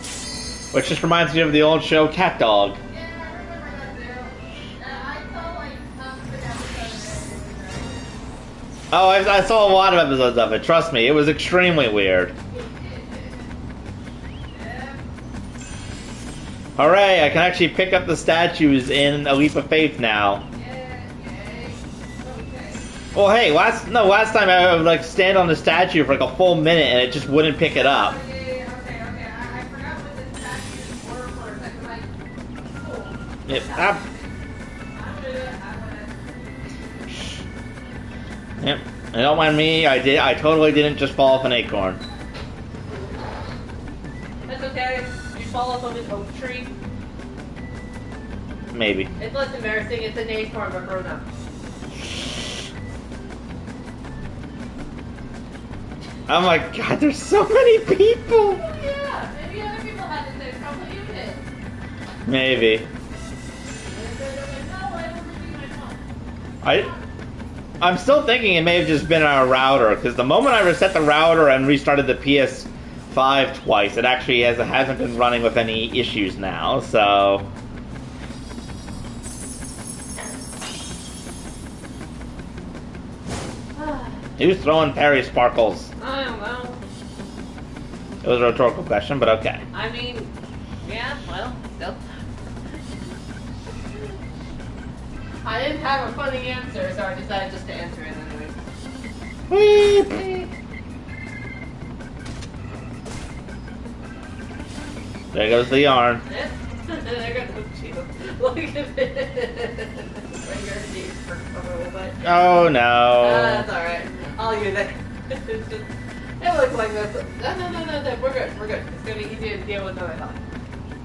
A: Which just reminds me of the old show Cat Dog.
B: Yeah, I remember that too. I saw like some good episodes of it.
A: Oh, I saw a lot of episodes of it. Trust me, it was extremely weird. Hooray, I can actually pick up the statues in A Leap of Faith now. Well, hey, last time I would like stand on the statue for like a full minute and it just wouldn't pick it up.
B: Okay. I forgot what the statues were for a second. Like, cool.
A: Yep. Yep. And don't mind me, I totally didn't just fall off an acorn.
B: That's okay. You fall off of an oak tree.
A: Maybe.
B: It's less embarrassing. It's an acorn but grown up.
A: Oh my god, there's so many people!
B: Yeah, maybe other people had the same problem you did.
A: Maybe.
B: And they're like, no, I don't really my phone.
A: I'm still thinking it may have just been our router, because the moment I reset the router and restarted the PS5 twice, it actually hasn't been running with any issues now, so... Who's throwing Perry Sparkles?
B: I don't know.
A: It was a rhetorical question, but okay.
B: I mean, yeah, well, still. I didn't have a funny answer, so I decided just to answer it anyway.
A: Weep! There goes the yarn.
B: There goes the shield. Look at it.
A: Oh no.
B: That's alright. I'll use it. It looks like this. No. We're good. It's gonna be easier to deal with than I thought.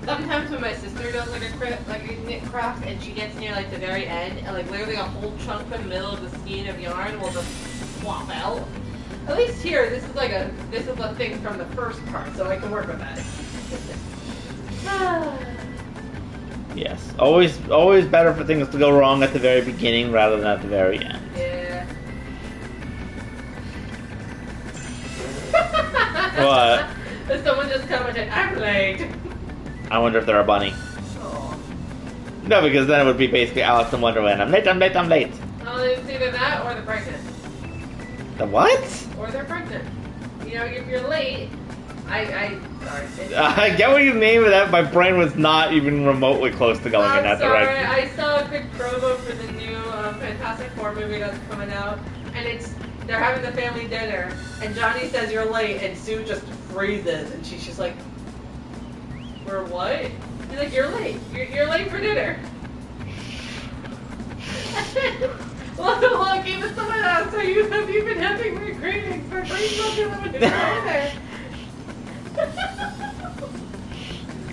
B: Sometimes when my sister does like a knit craft and she gets near like the very end and like literally a whole chunk in the middle of the skein of yarn will just swap out. At least here, this is a thing from the first part, so I can work with that.
A: Yes. Always better for things to go wrong at the very beginning rather than at the very end.
B: Yeah.
A: What?
B: Someone just commented, I'm late.
A: I wonder if they're a bunny.
B: Oh.
A: No, because then it would be basically Alice in Wonderland. I'm late.
B: Oh, it's either that or they're pregnant.
A: The what?
B: Or they're pregnant. You know, if you're late, sorry.
A: I get what you mean, but that my brain was not even remotely close to going in that direction.
B: I saw a quick promo for the new Fantastic Four movie that's coming out, and they're having the family dinner, and Johnny says you're late, and Sue just freezes, and she's just like, for what? He's like, you're late. You're late for dinner. Look, even someone asked, have you been having weird cravings for something when you're there?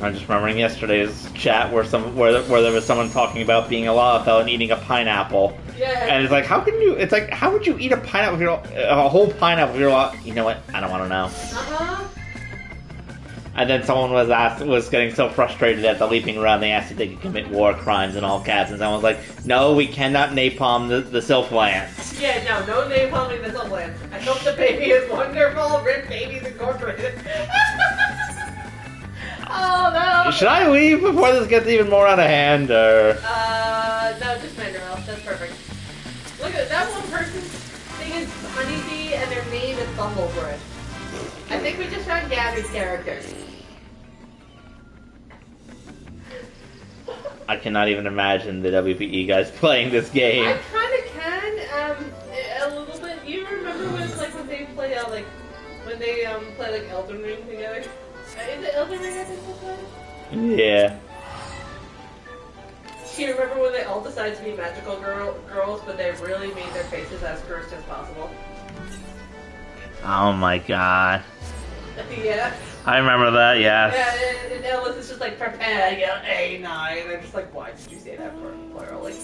A: I'm just remembering yesterday's chat where there was someone talking about being a Lalafell and eating a pineapple.
B: Yeah.
A: And it's like, how would you eat a pineapple if you're a whole pineapple if you're you know what? I don't want to know.
B: Uh-huh.
A: And then someone was getting so frustrated at the leaping around, they asked if they could commit war crimes in all caps, and someone was like, no, we cannot napalm the Sylphlands.
B: Yeah, no napalming the Sylphlands. I hope the baby is wonderful. Rip Babies Incorporated. Oh, no.
A: Should I leave before this gets even more out of hand, or...?
B: No, just Vanderbilt. That's perfect. Look at that one person's thing is Honeybee, and their name is Bumblebread. I think we just found Gabby's character.
A: I cannot even imagine the WPE guys playing this game.
B: I kind of can, a little bit. You remember when they play, when they play Elden Ring together? Is it Elden Ring I think they play?
A: Yeah.
B: Do you remember when they all decided to be magical girls, but they really made their faces as cursed as possible?
A: Oh my god.
B: Yeah.
A: I remember that, yes.
B: Yeah, and Ellis is just like, prepare, A9, and I'm just like, why did you say that for plural? Like,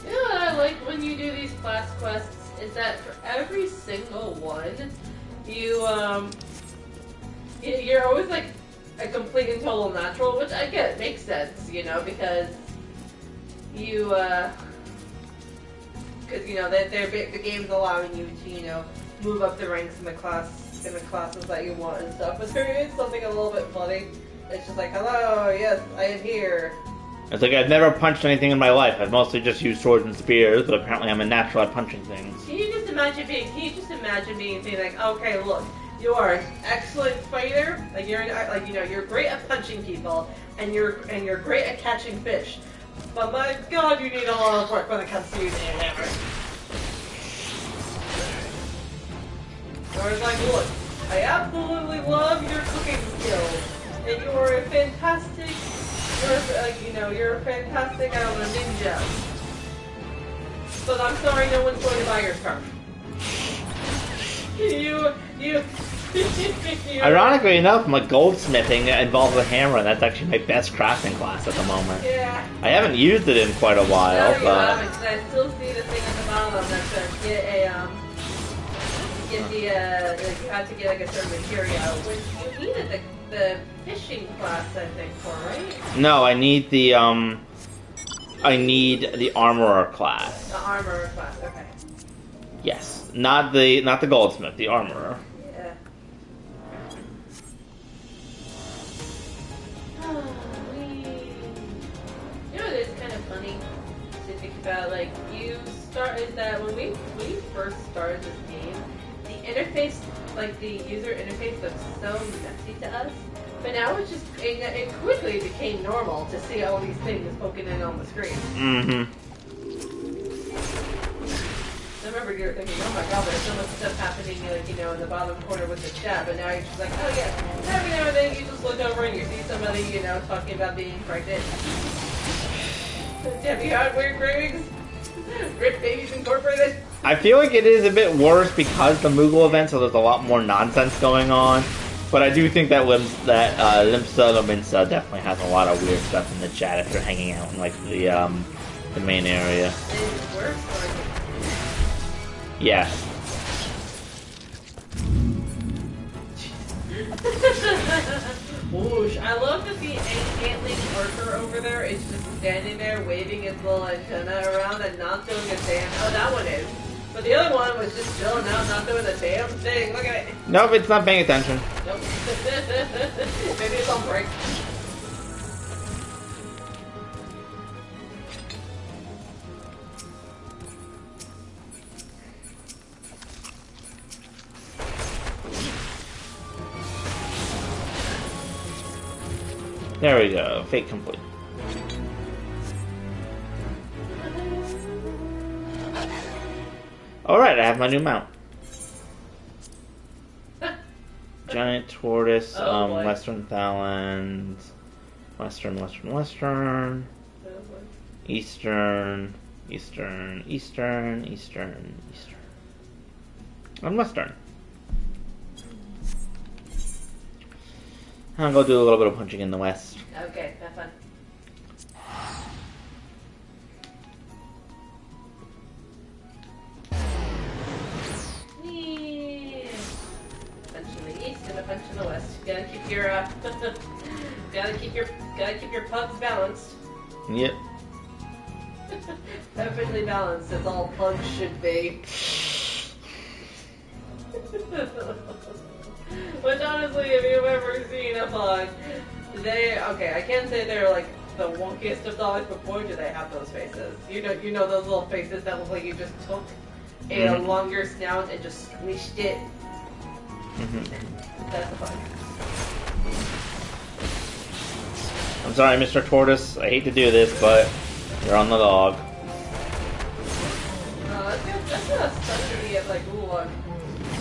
B: you know what I like when you do these class quests is that for every single one, you're always like a complete and total natural, which I get, makes sense, because you because the game's allowing you to move up the ranks in the classes that you want and stuff. But there is something a little bit funny. It's just like, hello, yes, I am here.
A: It's like I've never punched anything in my life. I've mostly just used swords and spears, but apparently I'm a natural at punching things.
B: Can you just imagine being like, okay, look, you are an excellent fighter. Like you're great at punching people, and you're great at catching fish. But my God, you need a lot of work when it comes to using a hammer. Or it's like, look, I absolutely love your cooking skills, and you are a fantastic. You're a fantastic, ninja. But I'm sorry, no one's going to buy your scarf.
A: Ironically enough, my goldsmithing involves a hammer, and that's actually my best crafting class at the moment.
B: Yeah.
A: I haven't used it in quite a while,
B: No, you
A: but...
B: haven't, 'cause I still see the thing at the bottom that says you have to get like a certain material, which you needed the fishing class, I think, for, right?
A: No, I need the armorer class.
B: The armorer class, okay.
A: Yes. Not the goldsmith, the armorer.
B: Yeah. It is kind of funny to think about, like, when we first started this game, the interface, like, the user interface looks so messy to us, but now it quickly became normal to see all these things poking in on the screen.
A: Mm-hmm.
B: I remember you were thinking, oh my God, there's so much stuff happening, in the bottom corner with the chat, but now you're just like, oh yeah, every now and then you just look over and you see somebody, talking about being pregnant. Have you had weird cravings? Rich Babies Incorporated?
A: I feel like it is a bit worse because the Moogle event, so there's a lot more nonsense going on. But I do think that Limsa definitely has a lot of weird stuff in the chat if you're hanging out in like the main area.
B: Is it worse or
A: Yeah.
B: Whoosh. I love that the antling worker over there is just standing there waving its little antenna around and not doing a damn. Oh, that one is. But the other one was just chilling out, not doing a damn thing. Look at it.
A: Nope, it's not paying attention.
B: Nope. Maybe it's on break.
A: There we go. Fate complete. Alright, I have my new mount. Giant tortoise, Western Thailand, Western, Eastern, and Western. I'll go do a little bit of punching in the West.
B: Okay, have fun. Yeah. Punch in the east and a punch in the west. Gotta keep your gotta keep your pugs balanced.
A: Yep.
B: Perfectly balanced as all pugs should be. Which honestly, if you've ever seen a pug, I can't say they're like the wonkiest of dogs, but boy do they have those faces. You know those little faces that look like you just took a longer snout and just squished it. That's a pug.
A: I'm sorry, Mr. Tortoise. I hate to do this, but you're on the log.
B: That's not stuck to me of like, ooh, look.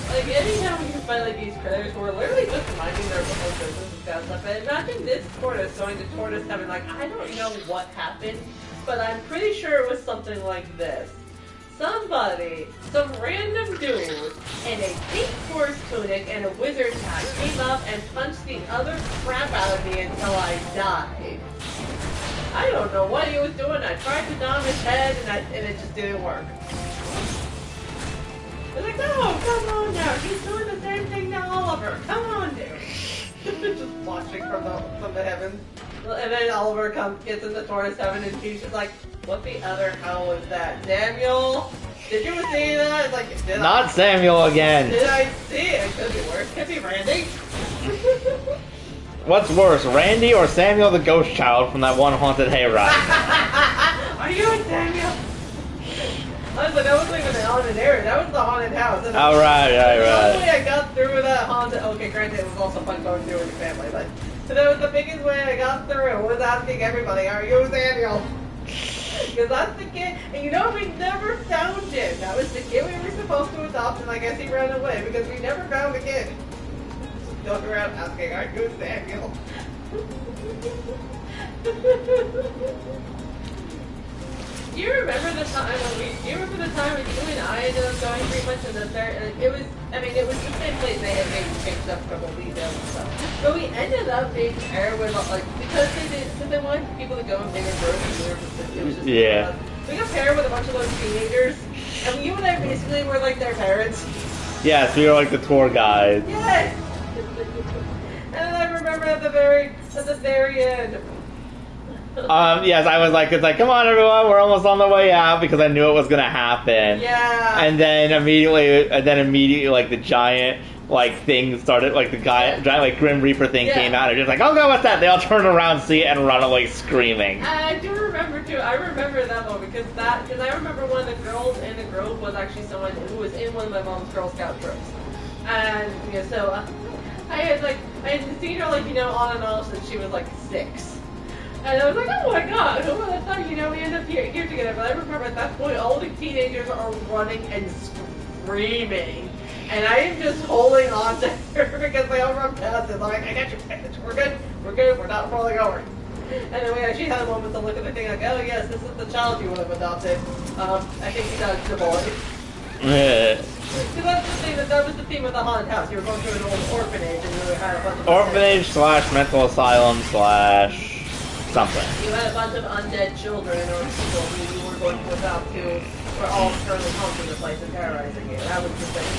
B: Like, anytime we can find, like, these critters who are literally just minding their own business and stuff, and imagine this tortoise going to tortoise having, like, I don't know what happened, but I'm pretty sure it was something like this. Some random dude in a pink horse tunic and a wizard hat came up and punched the other crap out of me until I died. I don't know what he was doing. I tried to dom his head, and it just didn't work. They're like, no, come on now. He's doing the same thing to Oliver. Come on, dude. Just watching from the heavens. And then Oliver gets in the tortoise heaven, and she's just like, what the other hell was that? Samuel? Did you see that? It's like, did
A: Not Samuel again.
B: Did I see it? It could be worse. Could be Randy.
A: What's worse, Randy or Samuel the Ghost Child from that one haunted hayride?
B: Are you and Samuel? Honestly, that wasn't even the haunted area. That was the haunted house.
A: All right.
B: The only way I got through that haunted... Okay, granted, it was also fun going through with your family, but... So that was the biggest way I got through it, was asking everybody, are you Samuel? Because that's the kid... And you know, we never found him. That was the kid we were supposed to adopt, and I guess he ran away, because we never found the kid. Just going around asking, are you Samuel? Do you remember the time when you and I ended up going pretty much in the third? It was the same place they had maybe changed up a couple of details and stuff. But we ended up being paired with because they wanted people to go in bigger groups. And it was just we got paired with a bunch of those teenagers, and you and I basically were like their parents.
A: Yes, we were like the tour guides.
B: Yes. And then I remember at the very end.
A: Yes, I was like, it's like, come on everyone, we're almost on the way out, because I knew it was gonna happen.
B: Yeah.
A: And then immediately, like the giant, like thing started, like the giant, like Grim Reaper thing came out, and just like, oh god, what's that? They all turn around, see it, and run away screaming.
B: I do remember too. I remember that one because I remember one of the girls in the group was actually someone who was in one of my mom's Girl Scout troops, and I had seen her on and off since she was like 6. And I was like, oh my god, who would have thought, we end up here together. But I remember at that point, all the teenagers are running and screaming. And I am just holding on to her because they all run past us. I'm like, I got your package. We're good, we're not falling over. And then we actually had a moment to look at the thing like, oh yes, this is the child you would have adopted. I think he dodged the bullet. So that's the thing, that was the theme of the haunted house. You were going through an old orphanage and you had a bunch of...
A: Orphanage / mental asylum / something.
B: You had a bunch of undead children or people who you were going to adopt who were all currently haunting the place and terrorizing you. That was the thing.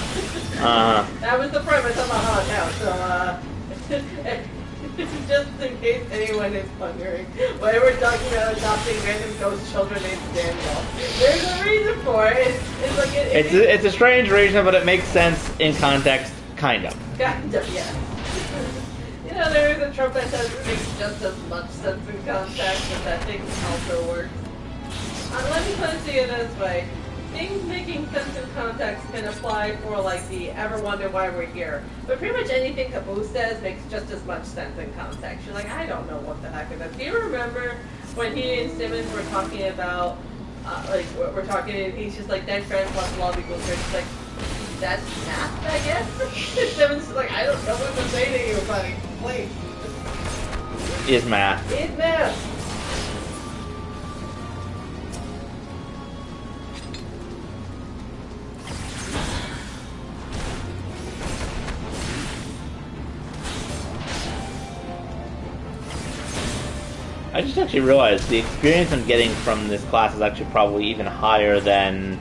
B: That was the premise of the haunted house. So, just in case anyone is wondering, why we're talking about adopting random ghost children named Daniel. There's a reason for it.
A: It's a strange reason, but it makes sense in context, kind of.
B: Kind of, yeah. There is a trope that makes just as much sense in context, but that thing also works. Let me put it to you this way. Things making sense in context can apply for, the ever wonder why we're here. But pretty much anything Caboose says makes just as much sense in context. You're like, I don't know what the heck is that. Do you remember when he and Simmons were talking about, we're talking, and he's just like, 10 friends plus love equals 30. She's like, that's math, I guess? Simmons is like, I don't know what to say to you, buddy. Please.
A: Is math.
B: Is math.
A: I just actually realized the experience I'm getting from this class is actually probably even higher than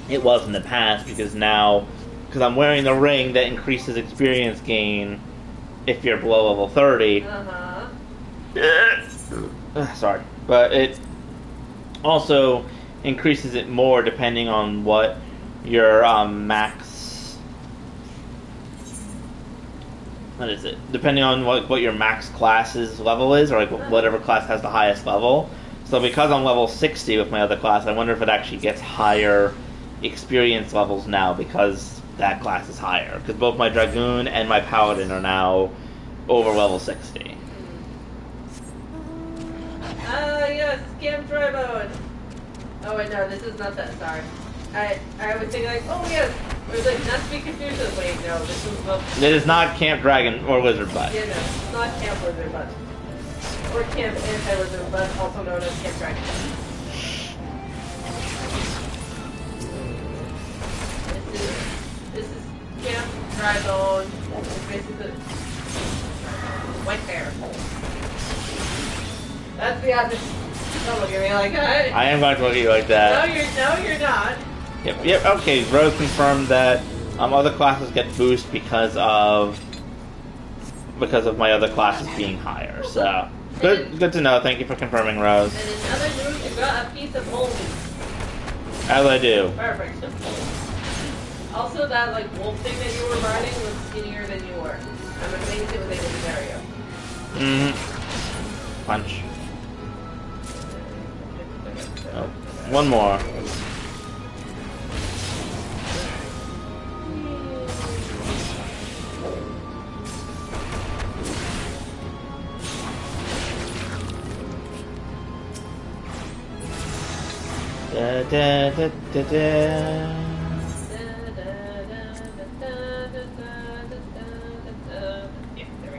A: it was in the past, because I'm wearing the ring that increases experience gain if you're below level 30. Sorry. But it also increases it more depending on what your max... What is it? Depending on what your max class's level is, or whatever class has the highest level. So because I'm level 60 with my other class, I wonder if it actually gets higher experience levels now because that class is higher. Because both my Dragoon and my Paladin are now over level 60.
B: Yes, Camp Drybone. Oh wait, no, this is not that. Sorry. I was thinking oh yes. It was not to be confused with, wait, no, this is the...
A: It is not Camp Dragon or Wizard Butt.
B: Yeah, no, it's not Camp Wizard Butt. Or Camp Anti-Wizard Butt, also known as Camp Dragon. This is Camp Drybone. It's basically white bear. That's the opposite. Don't look at me like that.
A: I am going to look at you like that.
B: No, you're not.
A: Yep, okay, Rose confirmed that other classes get boost because of my other classes being higher, so good to know. Thank you for confirming, Rose.
B: And in other news, you got a piece of mold.
A: As I do.
B: Perfect. Also, that like wolf thing that you were riding was skinnier than you were. I'm amazed it was able to carry you.
A: Punch. Oh, one more. Da, da, da, da, da.
B: Yeah, there we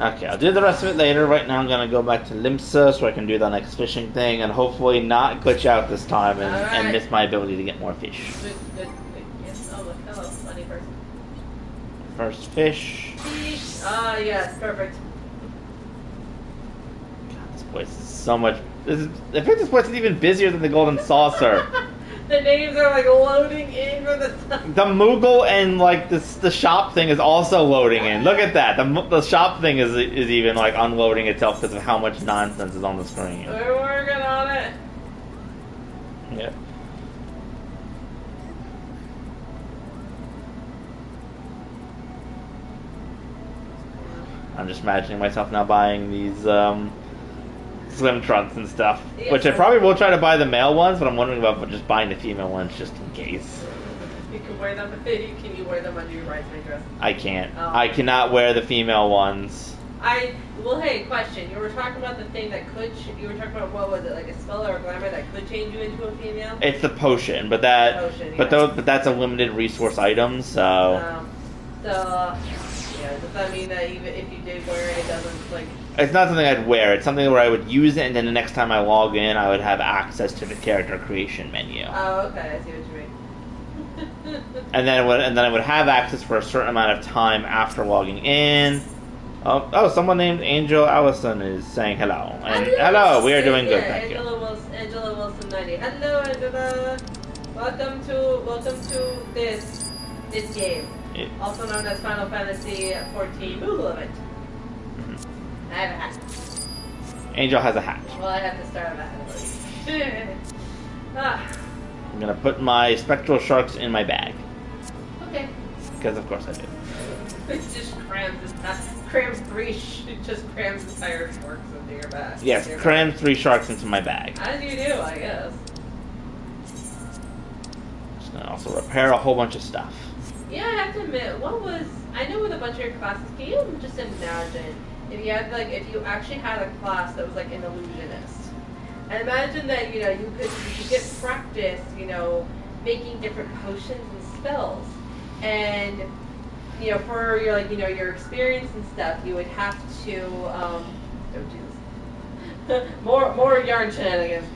B: go.
A: Okay, I'll do the rest of it later. Right now I'm gonna go back to Limsa so I can do the next fishing thing and hopefully not glitch out this time and,
B: Alright.
A: and miss my ability to get more fish.
B: Good. Yes. Oh, look. Hello, funny person.
A: First fish.
B: Ah, yes, perfect.
A: God, this place is so much. I think this place is even busier than the Golden Saucer.
B: The names are like loading in for the
A: The Moogle and like the shop thing is also loading in. Look at that. The shop thing is even like unloading itself because of how much nonsense is on the screen.
B: We're working on it.
A: Yeah. I'm just imagining myself now buying these slim trunks and stuff,
B: Yeah,
A: which I
B: so-
A: probably will try to buy the male ones, but I'm wondering about just buying the female ones just in case.
B: You can wear them. Can you wear them under your bridesmaid dress?
A: I can't.
B: Oh.
A: I cannot wear the female ones.
B: Well, hey, question. You were talking about the thing that could. You were talking about what was it, like a spell or a glamour that could change you into a female?
A: It's the potion, but that,
B: Potion,
A: but
B: yeah.
A: but that's a limited resource item, so
B: Yeah. Does that mean that even if you did wear it, it doesn't like?
A: it's not something I'd wear. It's something where I would use it, and then the next time I log in, I would have access to the character creation menu,
B: Oh, okay. I see what you mean.
A: and then I would have access for a certain amount of time after logging in. Oh, someone named Angel Allison is saying hello, and hello, we are doing good, thank you.
B: Angela Wilson 90. Hello, Angela. Welcome to this game,
A: It-
B: also known as Final Fantasy 14 Moogle event.
A: Mhm.
B: I have a hat.
A: Angel has a hat.
B: Well, I have to start on that. Ah,
A: I'm gonna put my spectral sharks in my bag
B: okay.
A: because, of course, I do.
B: It just crams entire sharks into your bag.
A: Yes,
B: Your
A: cram 3 sharks into my bag.
B: bag. As you do, I guess.
A: Just gonna also repair a whole bunch of stuff.
B: Yeah, I have to admit, I know with a bunch of your classes, can you just imagine if you actually had a class that was like an illusionist? And imagine that, you could get practice, making different potions and spells. And, for your experience and stuff, you would have to, oh Jesus. more yarn shenanigans.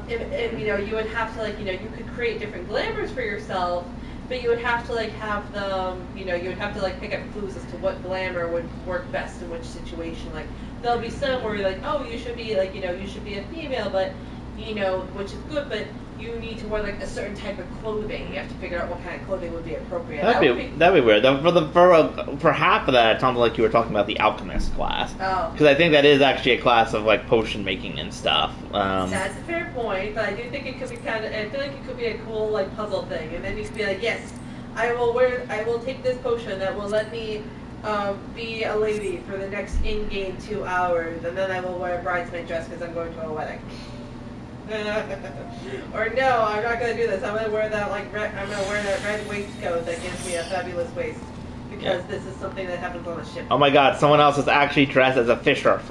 B: You would have to, you could create different glamours for yourself, but you would have to have them, you would have to pick up clues as to what glamour would work best in which situation. Like there'll be some where you're like, oh, you should be you should be a female, but which is good, but you need to wear a certain type of clothing. You have to figure out what kind of clothing would be appropriate.
A: That'd be weird. For half of that, it sounded like you were talking about the alchemist class.
B: Oh.
A: Because I think that is actually a class of potion making and stuff.
B: That's a fair point, but I do think it could be I feel like it could be a cool puzzle thing, and then you could be like, yes, I will take this potion that will let me be a lady for the next in-game 2 hours, and then I will wear a bridesmaid dress because I'm going to a wedding. Or no, I'm not going to do this. I'm going to wear that red waistcoat that gives me a fabulous waist because this is something that happens on a ship.
A: Oh my god, someone else is actually dressed as a fisher.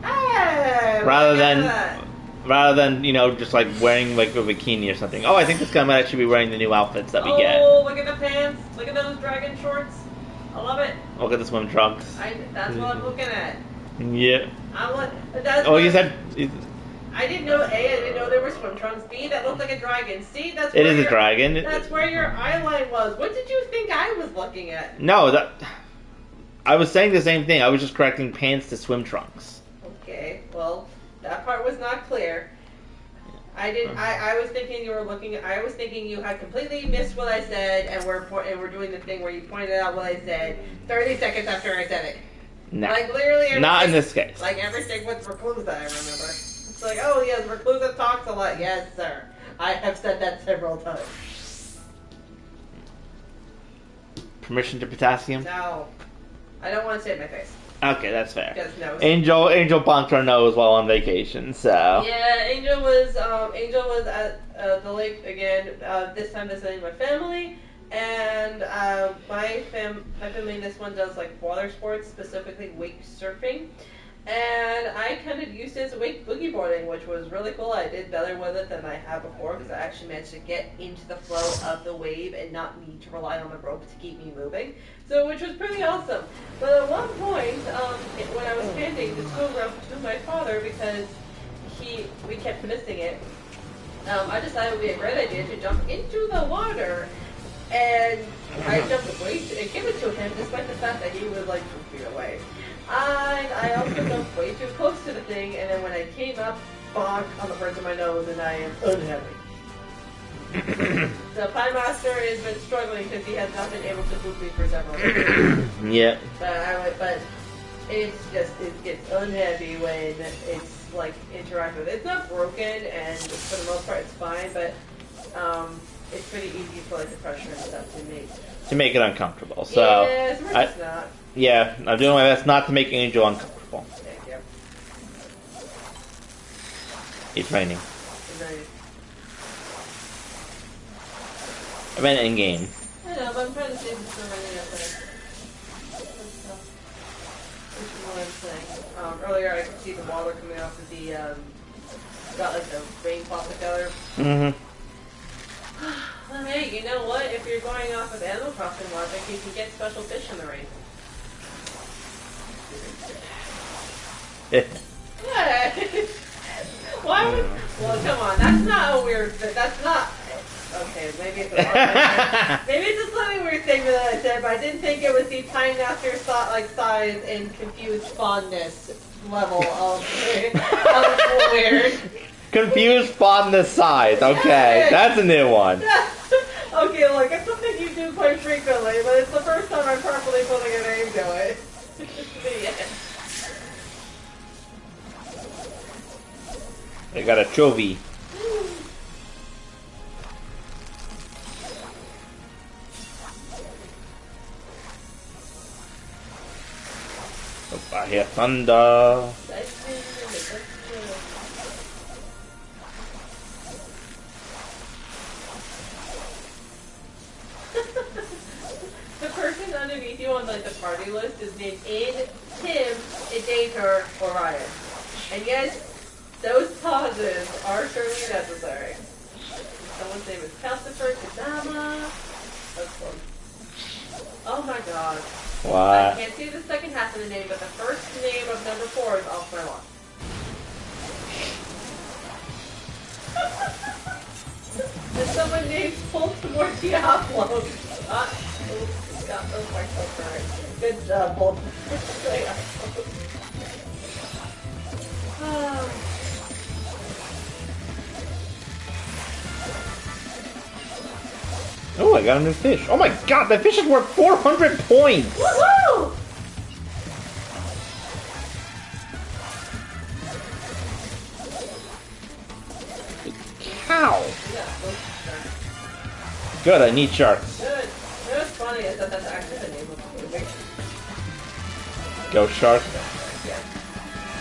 B: Hey,
A: Rather
B: look at
A: than just wearing a bikini or something. Oh, I think this guy might actually be wearing the new outfits that we get.
B: Oh, look at the pants. Look at those dragon shorts. I love it.
A: Look at the swim trunks.
B: That's what I'm looking at.
A: Yeah.
B: You
A: said
B: I didn't know. A, I didn't know there were swim trunks. B, that looked like a dragon. C, that's
A: it
B: where
A: is a dragon.
B: That's where your eyeline was. What did you think I was looking at?
A: No, I was saying the same thing. I was just correcting pants to swim trunks.
B: Okay, well, that part was not clear. I didn't. I was thinking you were looking. I was thinking you had completely missed what I said, and we're doing the thing where you pointed out what I said 30 seconds after I said it.
A: No.
B: Like literally,
A: Not in this case.
B: Like everything with Reclusa, I remember. It's like, oh yes, Reclusa talks a lot. Yes, sir. I have said that several times.
A: Permission to potassium?
B: No, I don't want to say it in my face.
A: Okay, that's fair.
B: Because no.
A: Angel bunked her nose while on vacation, so.
B: Yeah, Angel was at the lake again. This time visiting my family, and my family this one does like water sports, specifically wake surfing, and I kind of used it as wake boogie boarding, which was really cool. I did better with it than I have before because I actually managed to get into the flow of the wave and not need to rely on the rope to keep me moving. So, which was pretty awesome. But at one point, when I was handing the tow rope to my father because we kept missing it, I decided it would be a great idea to jump into the water, and I jumped and give it to him, despite the fact that he was like 2 feet away. And I also jumped way too close to the thing, and then when I came up, bonk on the bridge of my nose, and I am unhappy. So Pie Master has been struggling because he has not been able to boot me for several days.
A: Yeah.
B: But it's just, it gets unhappy when it's like interactive. It's not broken, and for the most part it's fine, but it's pretty easy for like the pressure and stuff
A: to make it uncomfortable. So
B: yes, we're just not.
A: Yeah, I'm doing my best not to make Angel uncomfortable.
B: Thank you.
A: It's raining.
B: It's raining.
A: I meant in game.
B: I know, but I'm trying to save this for raining up there. Which is what I'm saying. Earlier I could see the water coming off of the got like the rain faucet color.
A: Mm-hmm.
B: Well, hey, you know what? If you're going off of Animal Crossing logic, you can get special fish in the rain. Yeah. Why would? Well, come on. That's not a weird. That's not. Okay, maybe it's a maybe it's a slightly weird statement that I said, but I didn't think it was the Pine Master size and confused fondness level of weird.
A: Confused fondness size. Okay, that's a new one.
B: Okay, look, it's something you do quite frequently, but it's the first time I'm properly putting a name to it. Yeah.
A: I got a Chovy. Oh, I hear thunder.
B: The person underneath you on like the party list is named Tim, Idator, or Ryan. And yes, those pauses are certainly necessary. Someone's name is Calcifer Kadama. That's fun. Oh my god.
A: What?
B: I can't see the second half of the name, but the first name of number 4 is off my watch. There's someone named Baltimore Diablo. Got those myself right. Good job, Baltimore Diablo.
A: Oh, I got a new fish. Oh my god, that fish is worth 400 points!
B: Woohoo!
A: Cow! Good, I need sharks.
B: Good. It was funny is that that's actually the name of the movie.
A: Go shark.
B: Yeah.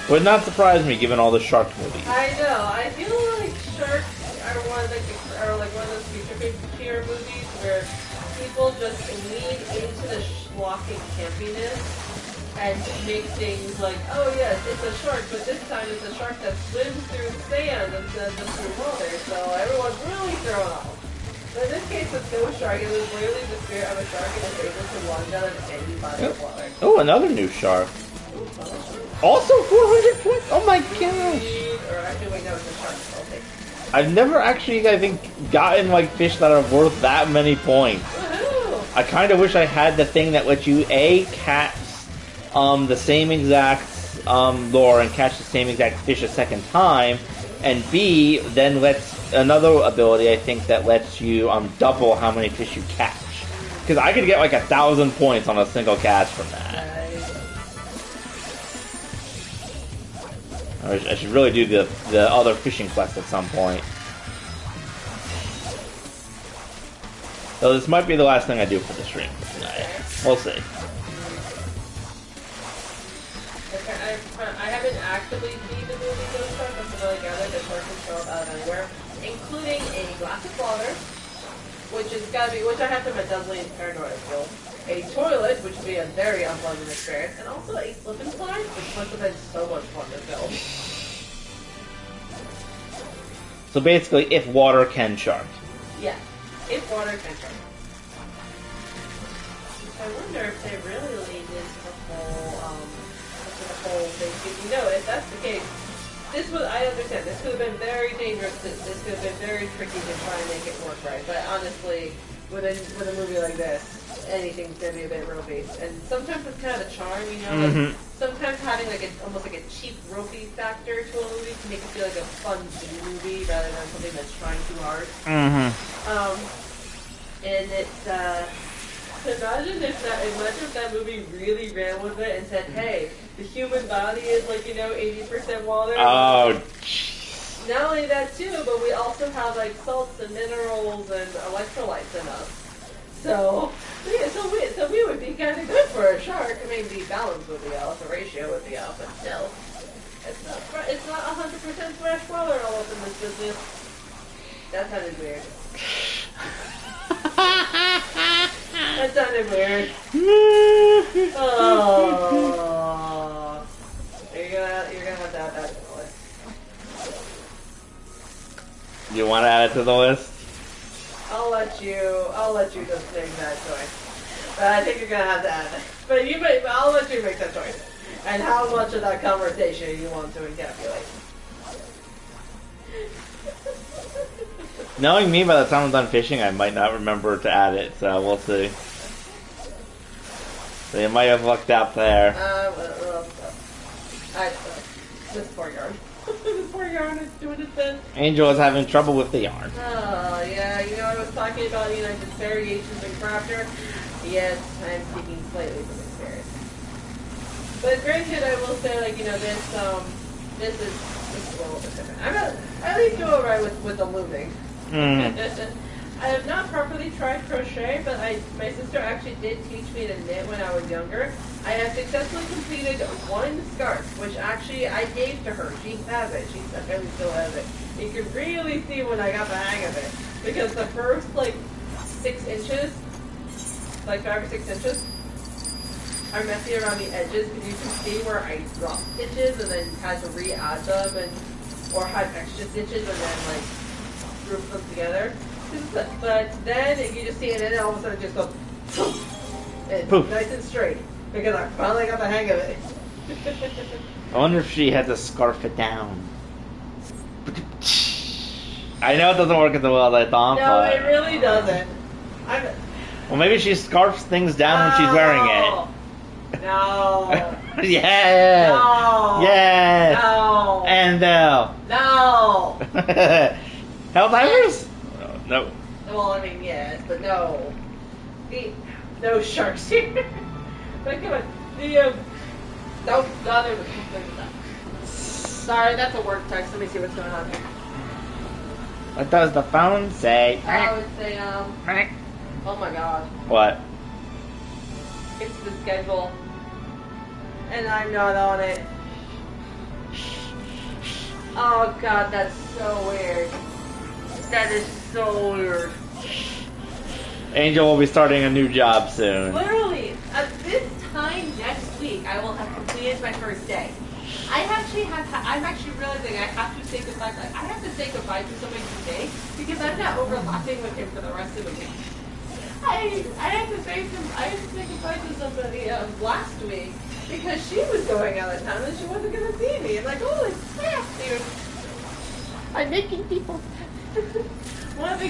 A: Would not surprise me given all the shark movies.
B: I know. I feel like sharks are one of those future movies where people just lean into the schlocky campiness and make things like, oh yes, it's a shark, but this time it's a shark that swims through sand instead of just through water, so everyone's really thrown off. But in this case with Ghost Shark, it was literally the spirit of a shark and it's able to lunge out of any body of water.
A: Oh, another new shark. Also 400 points? Oh my gosh!
B: Or actually, wait, no, it's a shark. I'll take it.
A: I've never actually, I think, gotten like fish that are worth that many points.
B: Woohoo!
A: I kind of wish I had the thing that lets you A, catch the same exact lure and catch the same exact fish a second time, and B, then lets another ability I think that lets you double how many fish you catch. Because I could get like 1,000 points on a single catch from that. I should really do the other fishing quest at some point. So this might be the last thing I do for the stream tonight. We'll see.
B: Okay, I haven't actively seen the movie Ghost Shark, but from what I gather, the shark can show up out of anywhere, including a glass of water, which I have to admit does lead to paranoia still. A toilet, which would be a very unpleasant experience, and also a slip and slide, which must have been so much fun to film.
A: So basically, if water can shark.
B: Yeah, if water can shark. I wonder if they really leaned into the whole thing. Because, you know, if that's the case, I understand, this could have been very dangerous, this could have been very tricky to try and make it work right, but honestly, with a movie like this, anything's gonna be a bit ropey. And sometimes it's kind of a charm, you know, like, sometimes having like almost like a cheap ropey factor to a movie to make it feel like a fun movie rather than something that's trying too hard. And it's, imagine if that movie really ran with it and said, hey, the human body is like, 80% water.
A: Oh,
B: not only that too, but we also have like salts and minerals and electrolytes in us. So we would be kind of good for a shark. I mean, the balance would be off, the ratio would be off, but still, it's not 100% fresh water all up in this business. That sounded weird. That sounded weird. Oh, you're gonna have to add that to the list.
A: You want to add it to the list?
B: I'll let you just make that choice. But I think you're gonna have to add it. But I'll let you make that choice. And how much of that conversation you want to encapsulate.
A: Knowing me, by the time I'm done fishing, I might not remember to add it, so we'll see. So you might have lucked out there.
B: This poor yarn. This poor yarn is doing its best.
A: Angel is having trouble with the yarn.
B: Oh, yeah, I was talking about, just variations in Crafter. Yes, I'm speaking slightly from experience. But granted, I will say, this is a little bit different. I at least do alright with the looming. I have not properly tried crochet, but my sister actually did teach me to knit when I was younger. I have successfully completed one scarf, which actually I gave to her. She has it. She apparently still has it. You can really see when I got the hang of it. Because the first, 6 inches, 5 or 6 inches, are messy around the edges, because you can see where I dropped stitches and then had to re-add them, or had extra stitches and then, group them together. But then you just see it, and then all of a sudden it just goes it's poof. Nice and straight, because I finally got the hang of it.
A: I wonder if she had to scarf it down. I know it doesn't work as well as I thought.
B: No, it really doesn't.
A: Well, maybe she scarfs things down when she's wearing it.
B: No.
A: Yes.
B: No.
A: Yes.
B: No.
A: And no.
B: No.
A: Helldivers? No.
B: Well, I mean, yes, but no. No sharks here. But come on. Don't bother with me. Sorry, that's a work text. Let me see what's going on here.
A: What does the phone say?
B: I would say, oh my god.
A: What?
B: It's the schedule. And I'm not on it. Oh god, that's so weird. That is so weird.
A: Angel will be starting a new job soon.
B: Literally, at this time next week, I will have completed my first day. I'm actually realizing I have to say goodbye. I have to say goodbye to somebody today because I'm not overlapping with him for the rest of the week. I had to say goodbye to somebody last week because she was going out of town and she wasn't going to see me. I'm like, holy crap, dude! I'm making people. One of the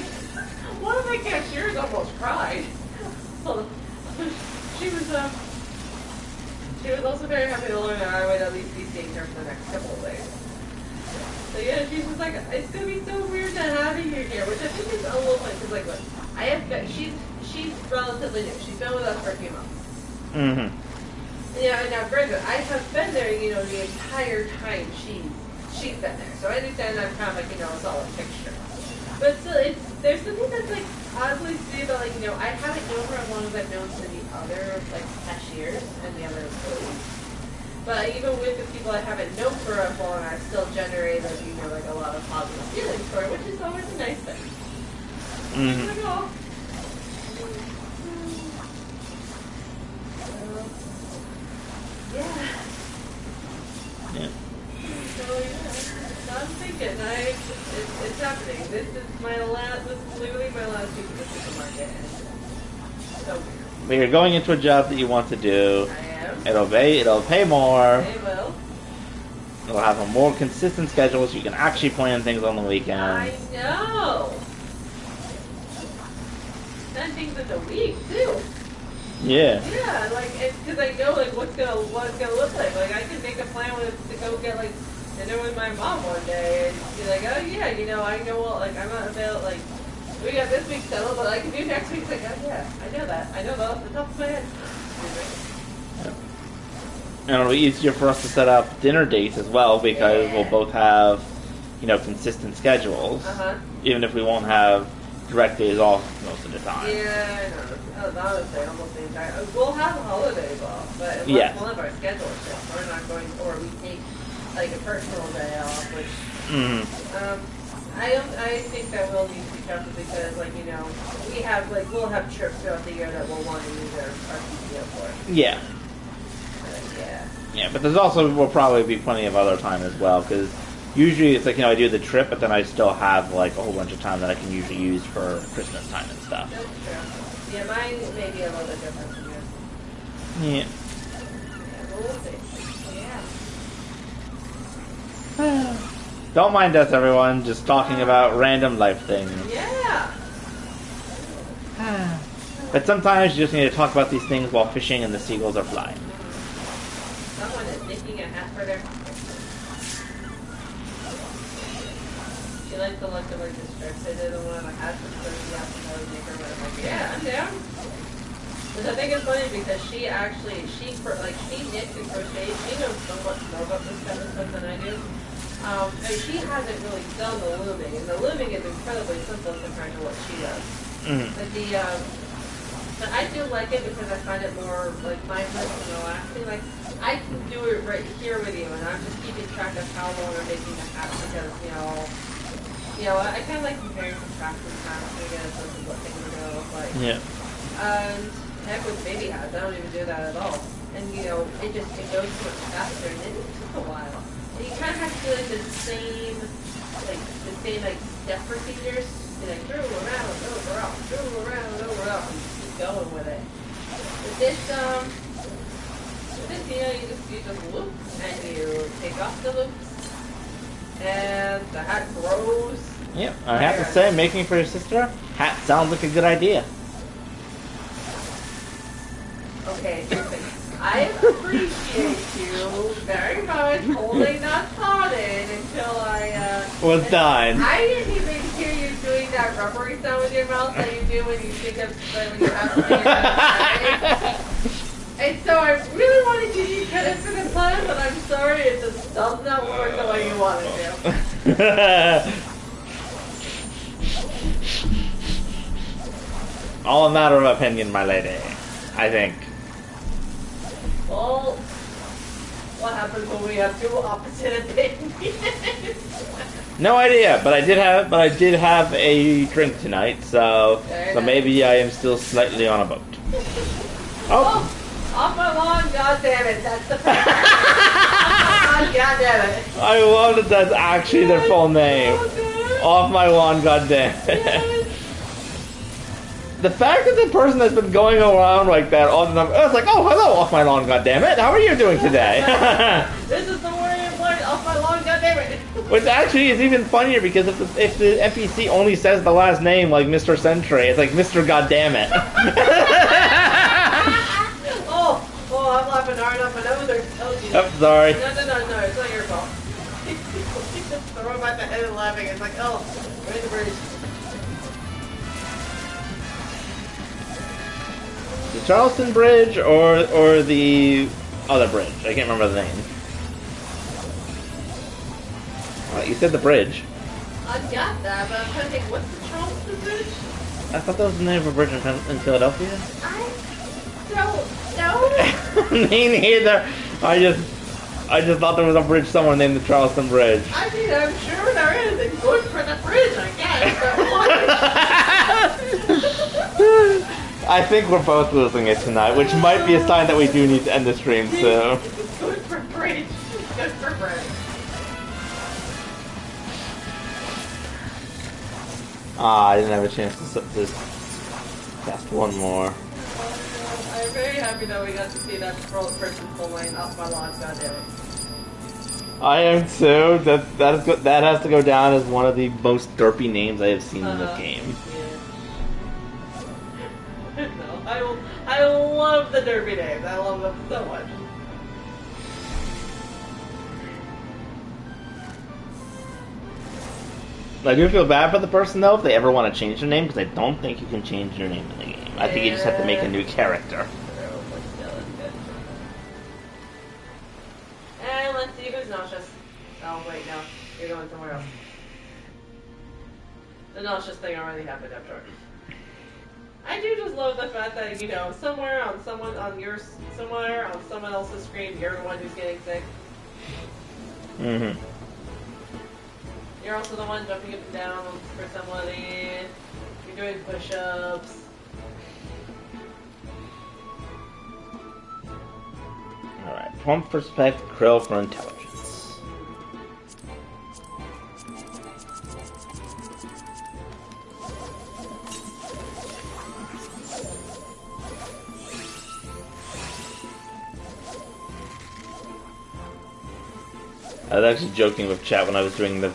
B: cashiers almost cried. She was also very happy to learn that I would at least be seeing her for the next couple of days. So yeah, she was like, it's gonna be so weird to have you here, which I think is a little funny because look, she's relatively new. She's been with us for a few months.
A: Mm-hmm.
B: Yeah, and now granted, I have been there, the entire time she's she's been there. So I understand I'm kind of like, a solid picture. But still, there's something that's like oddly sweet about, like, I haven't known her as long as I've known some of the other, like, cashiers and the other employees. But even with the people I haven't known for as long, I still generate, like, like a lot of positive feelings for her, which is always a nice thing.
A: Mm-hmm.
B: Like, oh. Yeah.
A: Yeah.
B: So yeah, I'm thinking, it's happening. This is literally my last week in the supermarket, and it's so weird.
A: But you're going into a job that you want to do.
B: I am.
A: It'll pay more.
B: They will.
A: It'll have a more consistent schedule so you can actually plan things on the weekend.
B: I know. 10 things in the week too.
A: Yeah.
B: Yeah, like, because I know like what's gonna look like. Like I can make a plan to go get like dinner with my mom one day and be like, oh yeah, I know what, like I'm not about like we got this week settled, but I can do next week. It's like, oh yeah, I know that. I know that off the top of my head.
A: And it'll be easier for us to set up dinner dates as well because we'll both have, consistent schedules. Even if we won't have direct days off most of the time.
B: Yeah, I know. Honestly, almost the entire. We'll have holidays off, but unless
A: Yes.
B: one of our schedules shifts, we're not going, or we take like a personal day off, which I think that we'll need to be careful because, like, we have we'll have trips throughout the year that we'll want to use our PTO for.
A: Yeah.
B: Yeah.
A: Yeah, but there's also will probably be plenty of other time as well because usually it's like I do the trip, but then I still have like a whole bunch of time that I can usually use for Christmas time and stuff.
B: That's true. Yeah, mine may be a little bit different from yours.
A: Yeah.
B: Yeah, but we'll see. Yeah.
A: Don't mind us, everyone. Just talking about random life things.
B: Yeah.
A: But sometimes you just need to talk about these things while fishing and the seagulls are flying.
B: Someone is making a hat for their pocket. She likes the look of her district. They did one of the hats for she asked me to make her one. I'm like, yeah, I'm down. Which I think is funny because she knits and crochets. She knows somewhat more about this kind of stuff than I do. And she hasn't really done the looming, and the looming is incredibly simple compared to what she does. But I do like it because I find it more like mindless and relaxing. Like I can do it right here with you, and I'm just keeping track of how long I'm making the hat because I kind of like comparing contractions sometimes to get a sense of what things are going to look like.
A: Yeah.
B: And heck with baby hats, I don't even do that at all. And it goes so much faster, and it took a while. And you kind of have to do like the same step procedures. Like through, around, over, out, through, around, over, out, and just keep going with it. With this, you just loop, and you take off the loops, and the hat grows.
A: Yep, I have to say, making for your sister, hat sounds like a good idea.
B: Okay, I appreciate you very much holding that thought in until I
A: was done.
B: I didn't even hear you doing that rubbery sound with your mouth that you do when you think of when you have something in your mouth. And so I really want to give you credit for the plan, but I'm sorry it just does not work the way you want it to.
A: All a matter of opinion, my lady. I think.
B: Well, what happens when we have two opposite opinions?
A: No idea, but I did have a drink tonight, so maybe I am still slightly on a boat.
B: Oh, off my lawn, goddammit, that's the fact. Goddammit.
A: I love that that's actually their full name. Off my lawn, goddammit.
B: Yes.
A: The fact that the person that's been going around like that all the time, it's like, oh, hello, off my lawn, goddammit. How are you doing today?
B: This is the word employed, off my lawn, goddammit.
A: Which actually is even funnier because if the NPC only says the last name like Mr. Sentry, it's like Mr. Goddammit.
B: Oh, I'm laughing hard off my nose.
A: Oh, sorry.
B: No, it's not your fault. Just throw back the head and laughing. It's like, oh, we're in the bridge.
A: The Charleston Bridge or the other bridge. I can't remember the name. What, you said the bridge.
B: I got that, but I'm trying to think, what's the Charleston Bridge?
A: I thought that was the name of a bridge in Philadelphia.
B: I don't know.
A: Me neither. I just thought there was a bridge somewhere named the Charleston Bridge.
B: I mean, I'm sure there is. It's good for the bridge, I guess.
A: I think we're both losing it tonight, which might be a sign that we do need to end the stream soon.
B: It's good for bridge. It's good for bridge.
A: I didn't have a chance to cast one more.
B: I'm very happy that we got to see that person full lane off my lawn. Goddamn.
A: I am too. That has to go down as one of the most derpy names I have seen in this game.
B: Yeah. No, I love the derpy names. I love them so much.
A: I do feel bad for the person though if they ever want to change their name, because I don't think you can change your name in the game. I think you just have to make a new character.
B: And let's see who's nauseous. Oh wait, no, you're going somewhere else. The nauseous thing already happened, I'm sure. I do just love the fact that, you know, somewhere on someone else's screen, you're the one who's getting sick.
A: Mm-hmm.
B: You're also the one jumping up and down for somebody. You're doing push-ups.
A: Alright, Plump for Spec, Krill for Intelligence. I was actually joking with chat when I was doing the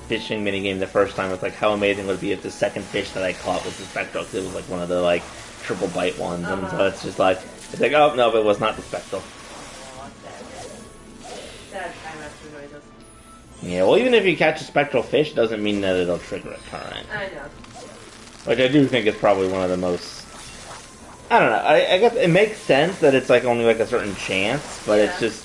A: fishing minigame the first time. It's like how amazing would it be if the second fish that I caught was the Spectral, because it was like one of the like triple bite ones, and so it's just like, it's like, oh no, but it was not the Spectral.
B: Sad time after noises.
A: Yeah, well, even if you catch a spectral fish, doesn't mean that it'll trigger a current.
B: I know.
A: Which I do think is probably one of the most... I don't know, I guess it makes sense that it's like only like a certain chance, but it's just...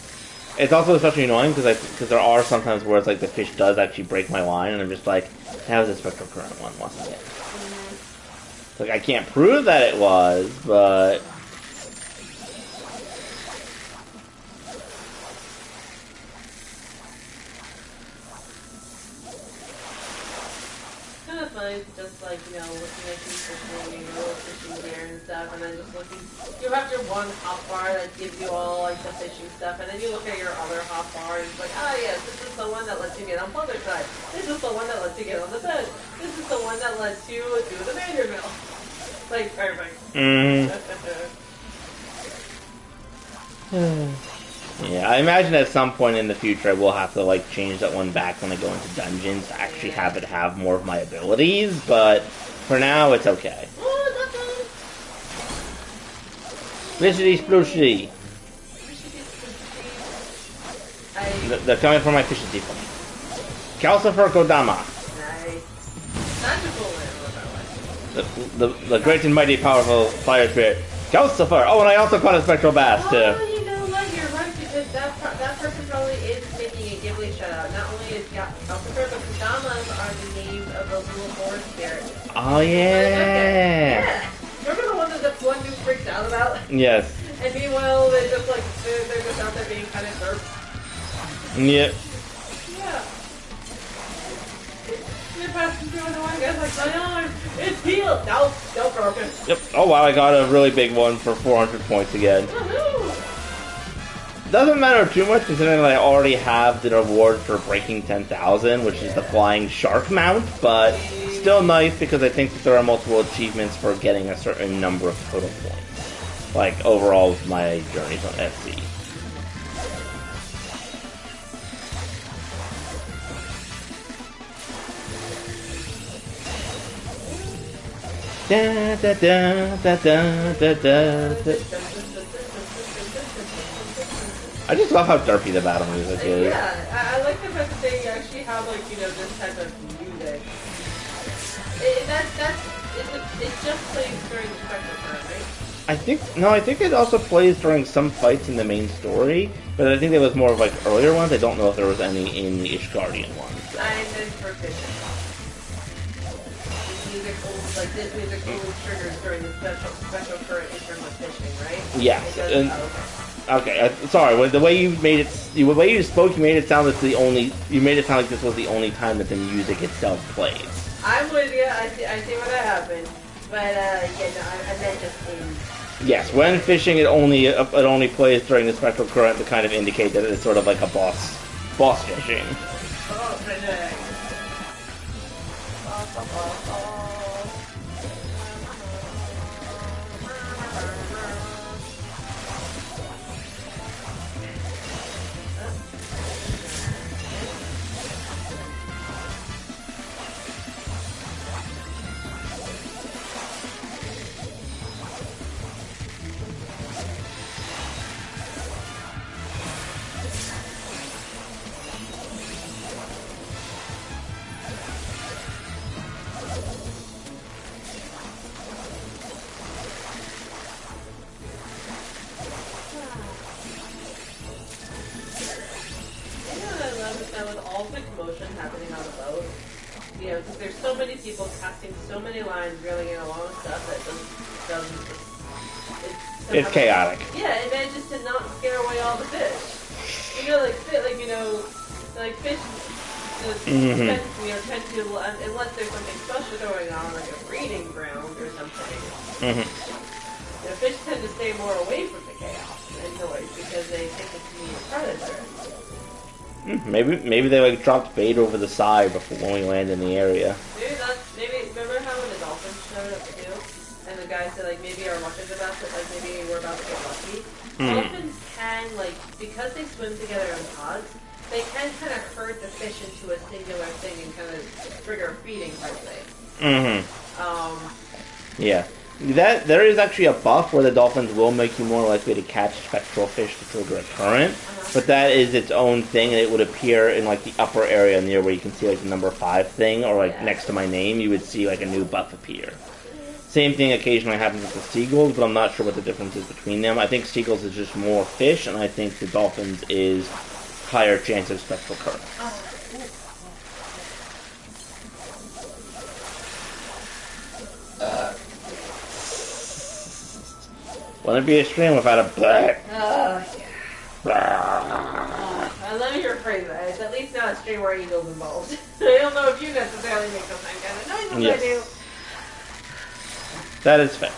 A: It's also especially annoying because there are sometimes where it's like the fish does actually break my line, and I'm just like, that was a spectral current one, wasn't it? It's like, I can't prove that it was, but...
B: Kind of funny, just like, you know, looking at these fishing, little fishing gear and stuff, and then just looking. You have your one hot bar that gives you all like the fishing stuff, and then you look at your other hot bar, and it's like, ah, yes, this is the one that lets you get on Plumber side. This is the one that lets you get on the bed. This is the one that lets you do the Vanderbilt. Like, perfect.
A: Yeah, I imagine at some point in the future I will have to like change that one back when I go into dungeons to actually have it have more of my abilities, but for now it's okay. Fishity splooshy. They're coming for my fishity for me. Calcifer Kodama.
B: Nice. Magical
A: The great and mighty powerful fire spirit. Calcifer! Oh, and I also caught a spectral bass too.
B: Oh, you know what? You're right, because that person probably is making a Ghibli shutout. Not only is Calcifer, but Kodamas are the names of those little forest spirits.
A: Oh yeah.
B: Yeah. Remember the one that the one dude freaked out about?
A: Yes.
B: And meanwhile, they're just like they're just out there being kind of derped.
A: Yep.
B: Yeah. You're passing through and the one guy's like, my arm, it's healed. No, don't broken.
A: Yep. Oh wow, I got a really big one for 400 points again.
B: Woohoo!
A: Doesn't matter too much considering that I already have the reward for breaking 10,000, which is the flying shark mount, but still nice because I think that there are multiple achievements for getting a certain number of total points. Like overall with my journeys on FC. Da da da da da da da. I just love how derpy the battle music is.
B: Yeah, I like the fact that they actually have like, you know, this type of music. it just plays during the spectral current, right?
A: I think it also plays during some fights in the main story, but I think there was more of like earlier ones. I don't know if there was any in the Ishgardian ones.
B: I meant for fishing. This music only triggers during the special current in terms of fishing, right?
A: Yes. Okay. Sorry. The way you made it, the way you spoke, you made it sound like You made it sound like this was the only time that the music itself plays.
B: I'm with you. I see what happened, but yeah, no, I meant just in.
A: Yes, when fishing, it only plays during the spectral current to kind of indicate that it's sort of like a boss fishing.
B: Oh, connect. Because there's so many people casting so many lines, reeling in a lot of stuff that doesn't
A: it's chaotic.
B: Yeah, it manages to not scare away all the fish. Fish. Tend to, unless there's something special going on, like a breeding ground or something. Fish tend to stay more away from the chaos and noise because they think it's me a predator.
A: Maybe they like dropped bait over the side before when we land in the area.
B: Maybe remember how when the dolphins showed up too, and the guy said like maybe our luck is about to maybe we're about to get lucky. Dolphins can because they swim together in pods, they can kind of herd the fish into a singular thing and kind of trigger a feeding type thing.
A: Yeah. There is actually a buff where the dolphins will make you more likely to catch spectral fish to trigger a current, but that is its own thing, and it would appear in like the upper area near where you can see like the number 5 thing, or like next to my name, you would see like a new buff appear. Same thing occasionally happens with the seagulls, but I'm not sure what the difference is between them. I think seagulls is just more fish, and I think the dolphins is higher chance of spectral current. Wouldn't be a stream without a black.
B: Let me rephrase that. It's at least not a stream where eagles involved. I don't know if you necessarily make those kind of noises. Yes. I do.
A: That is fair.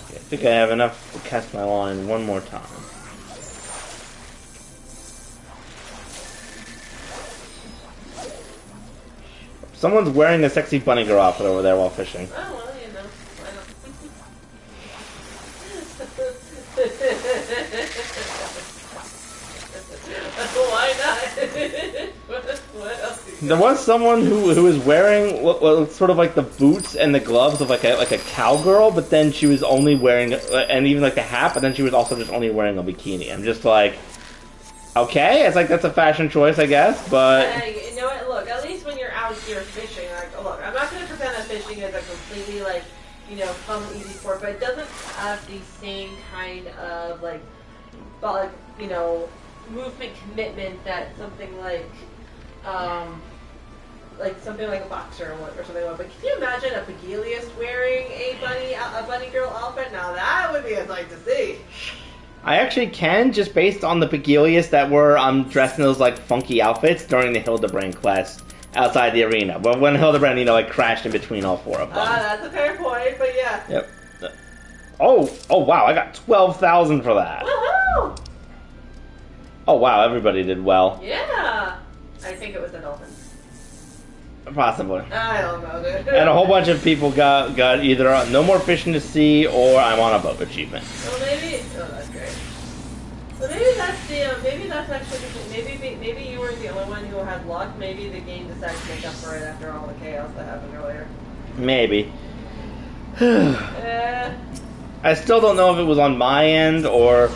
A: I think I have enough to cast my line one more time. Someone's wearing a sexy bunny girl outfit over there while fishing.
B: Oh, well, you know. Why not? Why not? What else?
A: There was someone who was wearing what sort of like the boots and the gloves of like a cowgirl, but then she was only wearing, and even like the hat, but then she was also just only wearing a bikini. I'm just like, okay, it's like that's a fashion choice, I guess, but...
B: You know what, look, at least when you're out here fishing, like, look, I'm not going to pretend that fishing is a completely, like, fun, easy sport, but it doesn't have the same kind of, movement commitment that something like something like a boxer or something like that. But can you imagine a Pagilius wearing a bunny girl outfit? Now that would be a sight to see.
A: I actually can, just based on the Pagilius that were dressed in those like funky outfits during the Hildebrand quest outside the arena. But when Hildebrand, crashed in between all 4 of them.
B: That's a fair point, but yeah.
A: Yep. Oh wow, I got 12,000 for that.
B: Woohoo!
A: Oh wow, everybody did well.
B: Yeah. I think it was the Dolphins.
A: Possibly.
B: I don't know, dude.
A: And a whole bunch of people got either no more fishing to sea or I'm on a boat achievement.
B: Well, maybe. Oh, that's great. So maybe that's actually maybe you weren't the only one who had luck. Maybe the game decided to make up for it after all the chaos that happened earlier.
A: Maybe. I still don't know if it was on my end or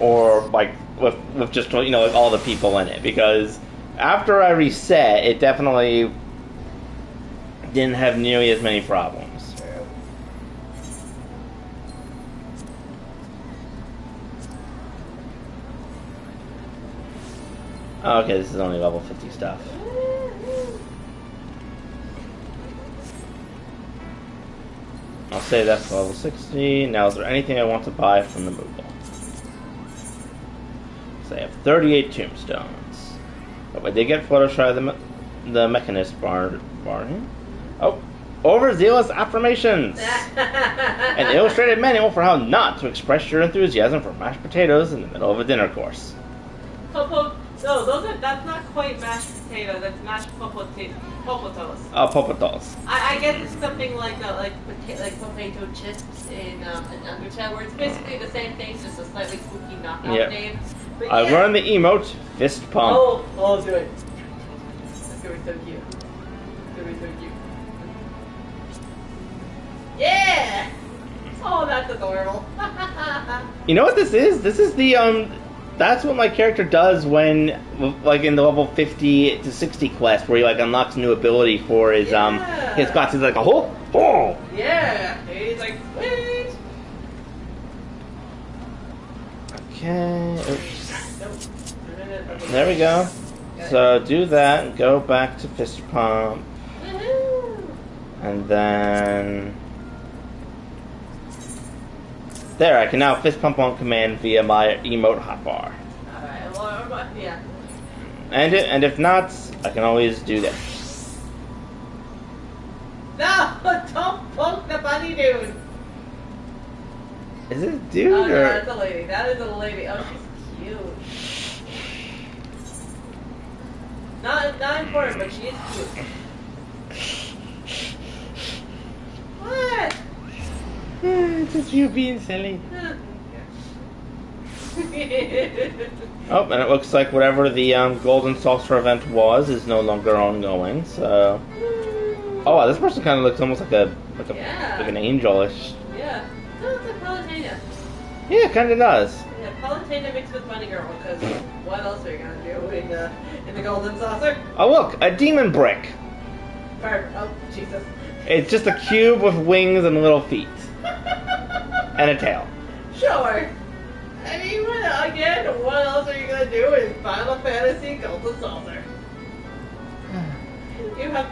A: or like with just like all the people in it, because after I reset, it definitely didn't have nearly as many problems. Oh, okay, this is only level 50 stuff. I'll say that's level 60. Now, is there anything I want to buy from the Moogle? So I have 38 tombstones. But I did get Fluttershy the Mechanist bargain. Oh, overzealous affirmations! An illustrated manual for how not to express your enthusiasm for mashed potatoes in the middle of a dinner course.
B: No, that's not quite mashed potatoes. That's mashed popotos.
A: Oh, popotos.
B: I guess it's something like potato chips in Undertale, where it's basically the same thing, just a slightly spooky knockout name. But
A: I learned the emote fist pump.
B: Oh, do it. That's gonna be so cute. It's gonna be so cute. Yeah! Oh, that's adorable.
A: You know what this is? This is the that's what my character does when, like, in the level 50 to 60 quest, where he, like, unlocks a new ability for his class. He's like, oh!
B: Yeah! He's like, sweet!
A: Okay. Oops. There we go. So, do that, and go back to fist pump.
B: Woohoo!
A: And then... There, I can now fist pump on command via my emote hotbar.
B: Alright, well, yeah.
A: And if not, I can always do this.
B: No! Don't poke the bunny dude!
A: Is it a dude
B: Oh,
A: or...
B: no, that's a lady. That is a lady. Oh, she's cute. Not important, but she is cute. What?
A: It's just you being silly. Oh, and it looks like whatever the Golden Saucer event was is no longer ongoing. So, oh wow, this person kind of looks almost like an angelish.
B: Yeah, no, it's like Palutena.
A: Yeah, it kind of does.
B: Yeah, Palutena mixed with Bunny Girl. Because what else are you gonna do in the Golden Saucer?
A: Oh look, a demon brick.
B: Oh, Jesus.
A: It's just a cube with wings and little feet and a tail.
B: Sure. I mean, what else are you gonna do in Final Fantasy Golden Saucer?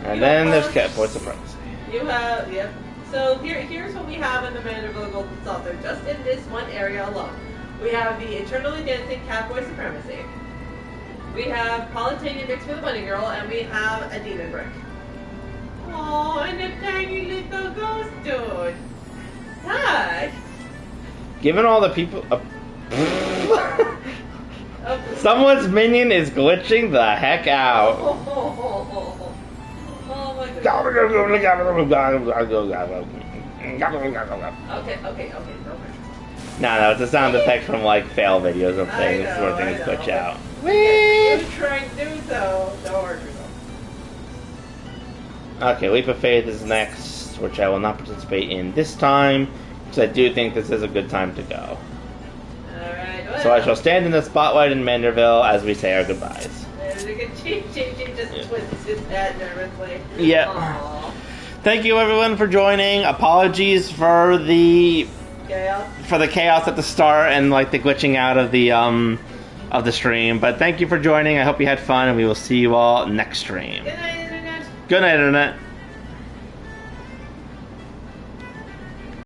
A: And then there's Catboy Supremacy.
B: Yep. So here's what we have in the Vanderbilt Golden Saucer, just in this one area alone. We have the Eternally Dancing Catboy Supremacy. We have Palutena mixed with a Bunny Girl, and we have a Demon Brick. Oh, and a tiny little ghost dude. Hi.
A: Given all the people... Someone's minion is glitching the heck out.
B: Oh my goodness. Okay.
A: No, it's a sound effect from like fail videos of things where things glitch out.
B: You're trying to do so. Don't hurt yourself.
A: Okay, Leap of Faith is next, which I will not participate in this time, because I do think this is a good time to go.
B: Alright,
A: So I shall stand in the spotlight in Manderville as we say our goodbyes.
B: She just twists his head nervously.
A: Yep.
B: Aww.
A: Thank you everyone for joining. Apologies for the chaos at the start and like the glitching out of the stream. But thank you for joining. I hope you had fun, and we will see you all next stream.
B: Good night, Internet.
A: Good night, Internet.